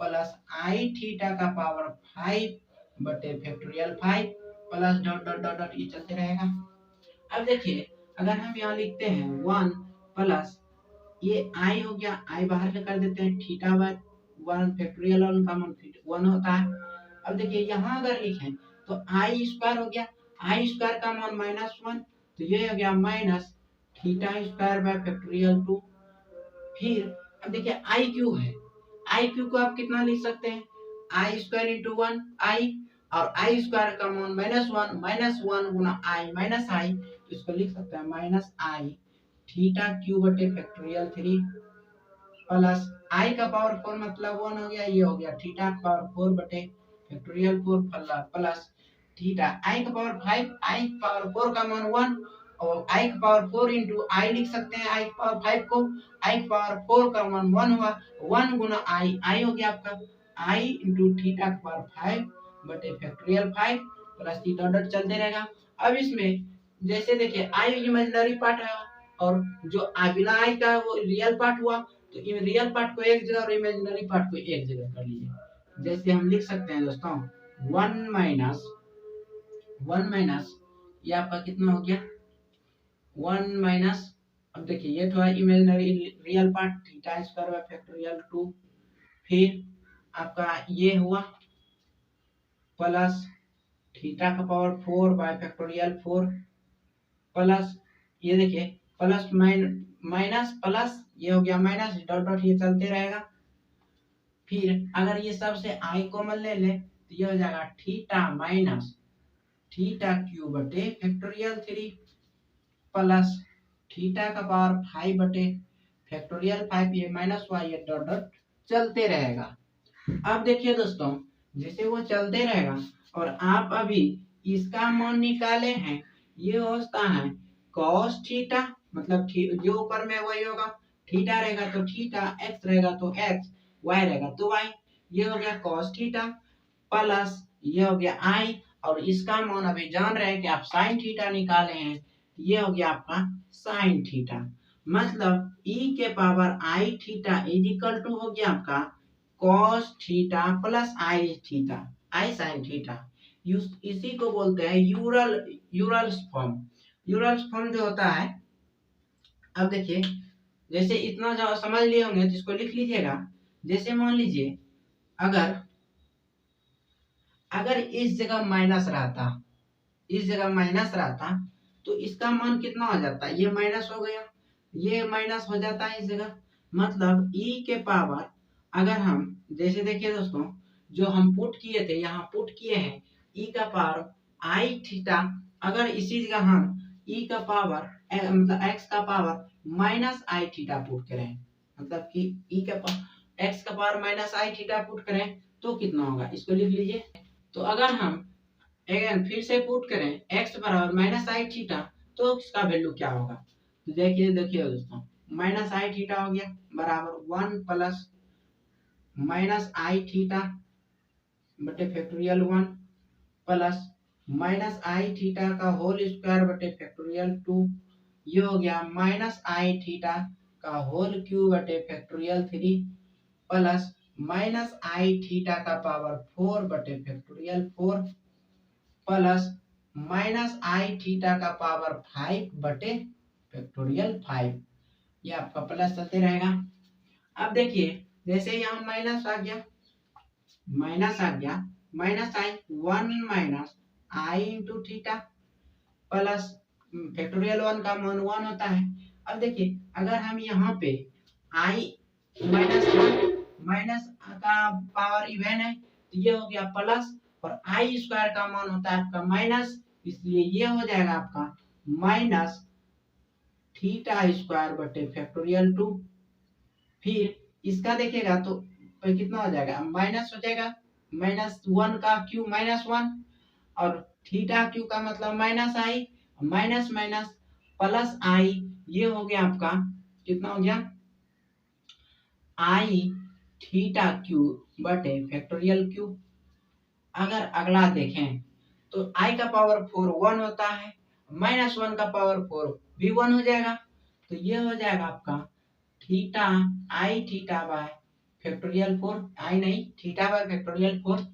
प्लस आई थीटा का पावर 5 बटे factorial 5 plus dot dot dot dot ये चलते रहेगा। अब देखिए अगर हम यहाँ लिखते हैं 1 प्लस ये आई हो गया, आई बाहर का कर देते हैं, थीटा बाय 1 फैक्टोरियल 1 का मान 1 होता है। अब देखिए यहाँ अगर लिखें तो आई स्क्वायर हो गया, आई स्क्वायर का मान -1, तो ये हो गया minus theta square by factorial 2। फिर अब देखिए आई क्यू है, आई क्यू को आप कितना लिख सकते हैं? आई स्क्वायर इंटू 1 आई, और आई स्क्वायर का मान -1 गुना आई माइनस आई, तो इसको लिख सकते हैं माइनस आई थीटा क्यू बटे फैक्टोरियल 3 प्लस आई का पावर 4 मतलब 1 हो गया, ये हो गया थीटा का पावर 4 बटे फैक्टोरियल 4 प्लस थीटा आई का पावर 5, आई का पावर 4 का मान 1 और आई का पावर 4 इंटू आई लिख सकते हैं आई का पावर 5 को, आई का पावर 4 का मान 1 हुआ, 1 गुना आई, आई हो गया आपका आई इंटू थीटा का पावर 5 बटे फैक्टोरियल 5 प्लस थीटा डॉट चलते रहेगा। अब इसमें जैसे देखिए आई इमेजिनरी पार्ट है और जो बिना आई का वो रियल पार्ट हुआ, तो रियल पार्ट को एक जगह और इमेजिनरी पार्ट को एक जगह कर लीजिए। जैसे हम लिख सकते हैं दोस्तों 1 माइनस ये आपका कितना हो गया 1 माइनस, अब देखिए ये तो है imaginary real part theta square by factorial 2, फिर आपका ये हुआ प्लस थीटा का पावर 4 बाय फैक्टोरियल 4 प्लस ये देखिए प्लस माइनस प्लस ये हो गया माइनस, डॉट डॉट ये चलते रहेगा। फिर अगर ये सब से आई कॉमन ले ले तो ये हो जाएगा थीटा माइनस थीटा क्यू बटे फैक्टोरियल 3 प्लस थीटा का पावर 5 बटे फैक्टोरियल 5, ये माइनस हुआ, ये डॉट डॉट चलते रहेगा। अब देखिए दोस्तों जैसे वो चलते रहेगा और आप अभी इसका मान निकाले हैं, ये होता है cos थीटा, मतलब जो ऊपर में वही होगा, थीटा रहेगा तो थीटा, एक्स रहेगा तो एक्स, वाई रहेगा तो वाई, ये हो गया cos थीटा प्लस ये हो गया आई, और इसका मान अभी जान रहे हैं कि आप sin थीटा निकाले हैं, ये हो गया आपका sin थीटा, मतलब e के power i theta is equal to हो गया आपका cos theta plus i theta, i sin theta. इसी को बोलते हैं यूरल्स फॉर्म। यूरल्स फॉर्म जो होता है, अब देखिए जैसे इतना जो समझ लिए होंगे तो इसको लिख लीजिएगा। जैसे मान लीजिए अगर अगर इस जगह माइनस रहता, इस जगह माइनस रहता तो इसका मान कितना हो जाता, ये माइनस हो गया, ये माइनस हो जाता है इस जगह, मतलब e के पावर, अगर हम जैसे देखिए दोस्तों जो हम पुट किए थे, यहाँ पुट किए हैं e का पावर आई थीटा, अगर इसी जगह हम e का पावर मतलब x का power minus i theta put करें, मतलब कि e का पावर x का power minus i theta put करें तो कितना होगा, इसको लिख लीजिए। तो अगर हम अगेन फिर से पुट करें x बराबर माइनस आई थीटा तो इसका वैल्यू क्या होगा, तो देखिए दोस्तों माइनस आई थीटा हो गया बराबर 1 प्लस माइनस आई थीटा बटे factorial 1 plus minus i theta का होल स्क्वायर बटे फैक्टोरियल 2, ये हो गया माइनस आई थीटा का होल क्यूब बटे factorial 3 plus minus i theta का पावर 4 बटे factorial 4 plus minus i theta का पावर 5 बटे फैक्टोरियल 5, ये आपका प्लस चलते रहेगा। अब देखिए जैसे यहाँ माइनस आ गया, minus I 1 minus I into theta plus factorial 1 का मान 1 होता है। अब देखिए अगर हम यहाँ पे आई माइनस का पावर इवन है तो ये हो गया प्लस, और आई स्क्वायर का मान होता है आपका माइनस, इसलिए ये हो जाएगा आपका माइनस थीटा स्क्वायर बटे फैक्टोरियल 2। फिर इसका देखिएगा तो कितना हो जाएगा, माइनस हो जाएगा, माइनस 1 का क्यू माइनस 1, और थीटा क्यू का मतलब माइनस आई, माइनस माइनस प्लस आई, ये हो गया आपका कितना हो गया, आई थीटा क्यू बटे फैक्टोरियल क्यू। अगर अगला देखें तो आई का पावर 4 1 होता है, माइनस 1 का पावर 4 भी 1 हो जाएगा, तो ये हो जाएगा आपका थीटा आई थीटा बाय फैक्टोरियल 4, आई नहीं थीटा बाय फैक्टोरियल 4।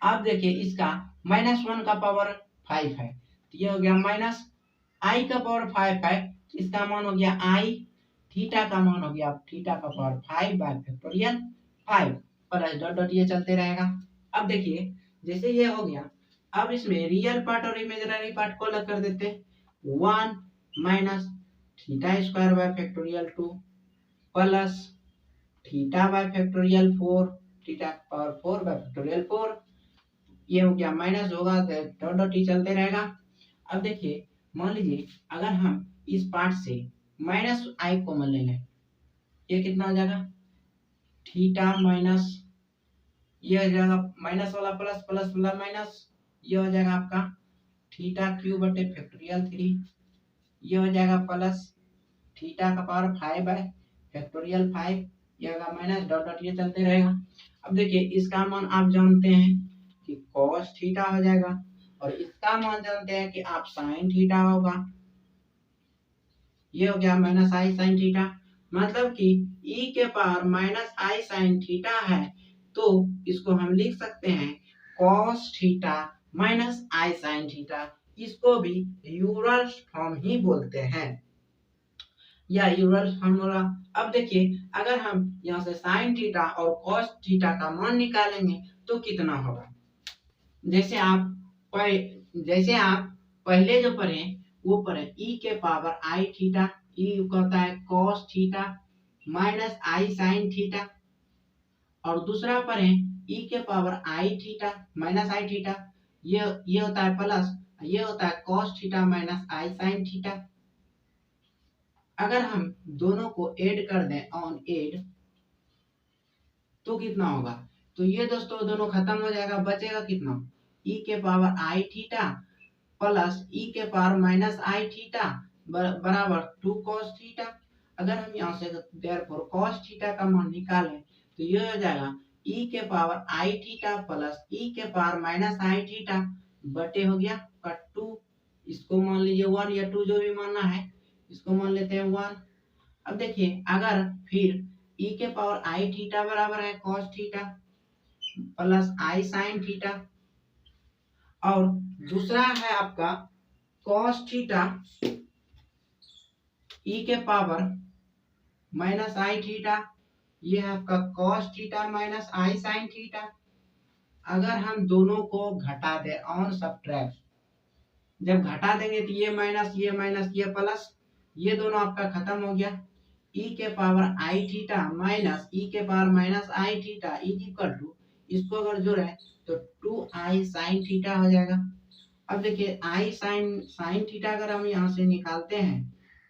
अब देखिए इसका माइनस 1 का पावर 5 है, तो ये हो गया माइनस आई का पावर 5 है, इसका मान हो गया आई, थीटा का मान हो गया थीटा का power 5 bye factorial 5 plus dot dot ये चलते रहेगा। अब देखिए जैसे ये हो गया, अब इसमें रियल पार्ट और इमेजिनरी पार्ट को अलग कर देते हैं। 1 minus theta square by factorial 2 plus theta by factorial 4, theta power 4 by factorial 4, ये हो गया माइनस होगा तो डॉट डॉट ही चलते रहेगा। अब देखिए मान लीजिए अगर हम इस पार्ट से माइनस आई कॉमन ले लें, ये कितना हो जाएगा, थीटा माइनस, ये हो जाएगा माइनस वाला प्लस, प्लस वाला माइनस, ये हो जाएगा आपका थीटा क्यू बटे फैक्टोरियल 3, ये हो जाएगा प्लस थीटा का पावर 5 बाय फैक्टोरियल 5, ये होगा माइनस डॉट डॉट ये चलते रहेगा। अब देखिए इसका मान आप जानते हैं कि cos थीटा हो जाएगा, और इसका मान जानते हैं कि आप sin थीटा होगा, ये हो गया माइनस आई साइन थीटा, मतलब कि e के पावर माइनस आई साइन थीटा है, तो इसको हम लिख सकते हैं cos थीटा माइनस आई साइन थीटा, इसको भी यूलर फॉर्म ही बोलते हैं या यूलर फॉर्मूला। अब देखिए अगर हम यहाँ से साइन थीटा और cos थीटा का मान निकालेंगे तो कितना होगा, जैसे आप पहले जो पढ़े वो पढ़े e के पावर आई थीटा, e होता है cos थीटा माइनस आई साइन थीटा, और दूसरा पढ़े e के power i theta minus i theta, ये होता है प्लस, ये होता है cos थीटा माइनस आई साइन थीटा। अगर हम दोनों को ऐड कर दें ऑन ऐड तो कितना होगा, तो ये दोस्तों दोनों खत्म हो जाएगा, बचेगा कितना, e के power i theta plus e के पावर माइनस आई थीटा बराबर 2 cos थीटा। अगर हम यहाँ से देयरफॉर cos थीटा का मान निकालें तो ये हो जाएगा e के power i theta plus e के पावर माइनस आई थीटा बटे हो गया का 2, इसको मान लीजिए 1 या 2 जो भी मानना है, इसको मान लेते हैं 1। अब देखिए अगर फिर e के पावर आई थीटा बराबर है cos theta plus i sine theta, और दूसरा है आपका cos थीटा e के पावर माइनस आई थीटा, ये है आपका cos थीटा माइनस आई साइन थीटा। अगर हम दोनों को घटा दें ऑन सब्ट्रैक्ट, जब घटा देंगे तो ये माइनस ये प्लस, ये दोनों आपका खत्म हो गया, e के power i theta minus e के power minus i theta is equal to, इसको अगर जोड़े तो 2 आई साइन थीटा हो जाएगा। अब देखिए आई साइन थीटा अगर हम यहाँ से निकालते हैं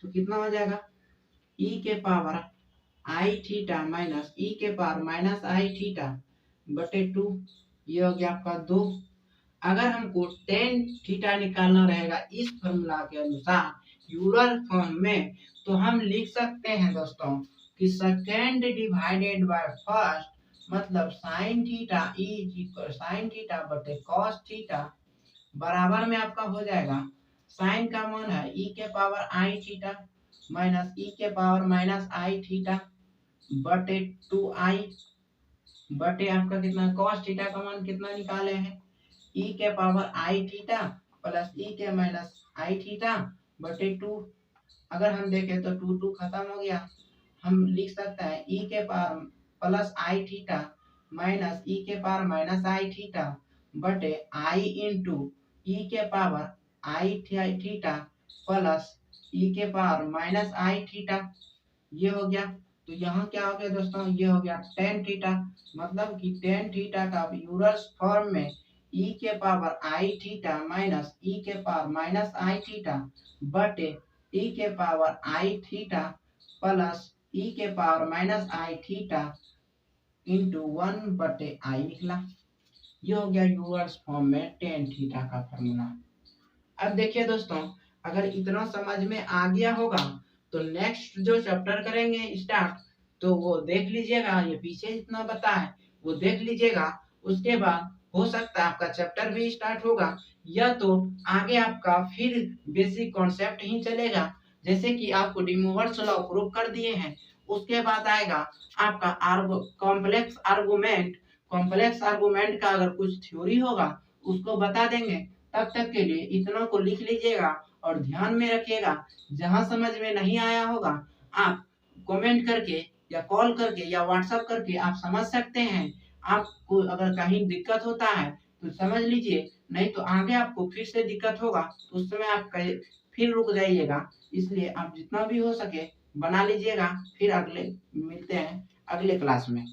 तो कितना हो जाएगा, e के power i theta minus e के पावर माइनस आई थीटा बटे 2, ये हो गया आपका 2। अगर हमको टेन थीटा निकालना रहेगा इस फॉर्मूला के अनुसार यूलर फॉर्म में, तो हम लिख सकते हैं दोस्तों कि सेकेंड डिवाइडेड बाय फर्स्ट, मतलब sine theta is equal sign theta बटे कॉस थीटा बराबर में आपका हो जाएगा, साइन का मान है e के power i theta minus e के पावर माइनस आई थीटा बटे 2i बटे आपका कितना, कॉस थीटा का मान कितना निकाले हैं, e के power i theta plus e के माइनस आई थीटा बटे 2, अगर हम देखें तो 2 खत्म हो गया। हम लिख सकते हैं ई के power plus i theta minus ई के पावर माइनस आई थीटा बटे आई इंटू ई के पावर आई थीटा प्लस ई के पावर माइनस आई थीटा। ये हो गया। तो यहाँ क्या हो गया दोस्तों, ये हो गया टेन थीटा। मतलब कि टेन थीटा का यूलर्स फॉर्म में ई के पावर आई थीटा माइनस ई के पावर माइनस आई थीटा बटे ई के पावर आई थीटा प्लस ई के power minus i theta into 1/आई निकला। ये हो गया यूलर्स फॉर्म में टेन थीटा का फॉर्मूला। अब देखिए दोस्तों, अगर इतना समझ में आ गया होगा तो नेक्स्ट जो चैप्टर करेंगे स्टार्ट, तो वो देख लीजिएगा। ये पीछे जितना बता है वो देख लीजिएगा। उसके बाद हो सकता है आपका चैप्टर भी स्टार्ट होगा, या तो आगे आपका फिर बेसिक कॉन्सेप्ट ही चलेगा। जैसे कि आपको डिमोवर्स लॉ प्रूव कर दिए हैं, उसके बाद आएगा आपका कॉम्प्लेक्स आर्गुमेंट। कॉम्प्लेक्स आर्गुमेंट का अगर कुछ थ्योरी होगा उसको बता देंगे। तब तक के लिए इतना को लिख लीजिएगा और ध्यान में रखिएगा। जहां समझ में नहीं आया होगा आप कमेंट करके या कॉल करके या व्हाट्सएप करके आप समझ सकते हैं। आपको अगर कहीं दिक्कत होता है तो समझ लीजिए, नहीं तो आगे आपको फिर से दिक्कत होगा तो उस समय आप फिर रुक जाइएगा। इसलिए आप जितना भी हो सके बना लीजिएगा। फिर अगले मिलते हैं अगले क्लास में।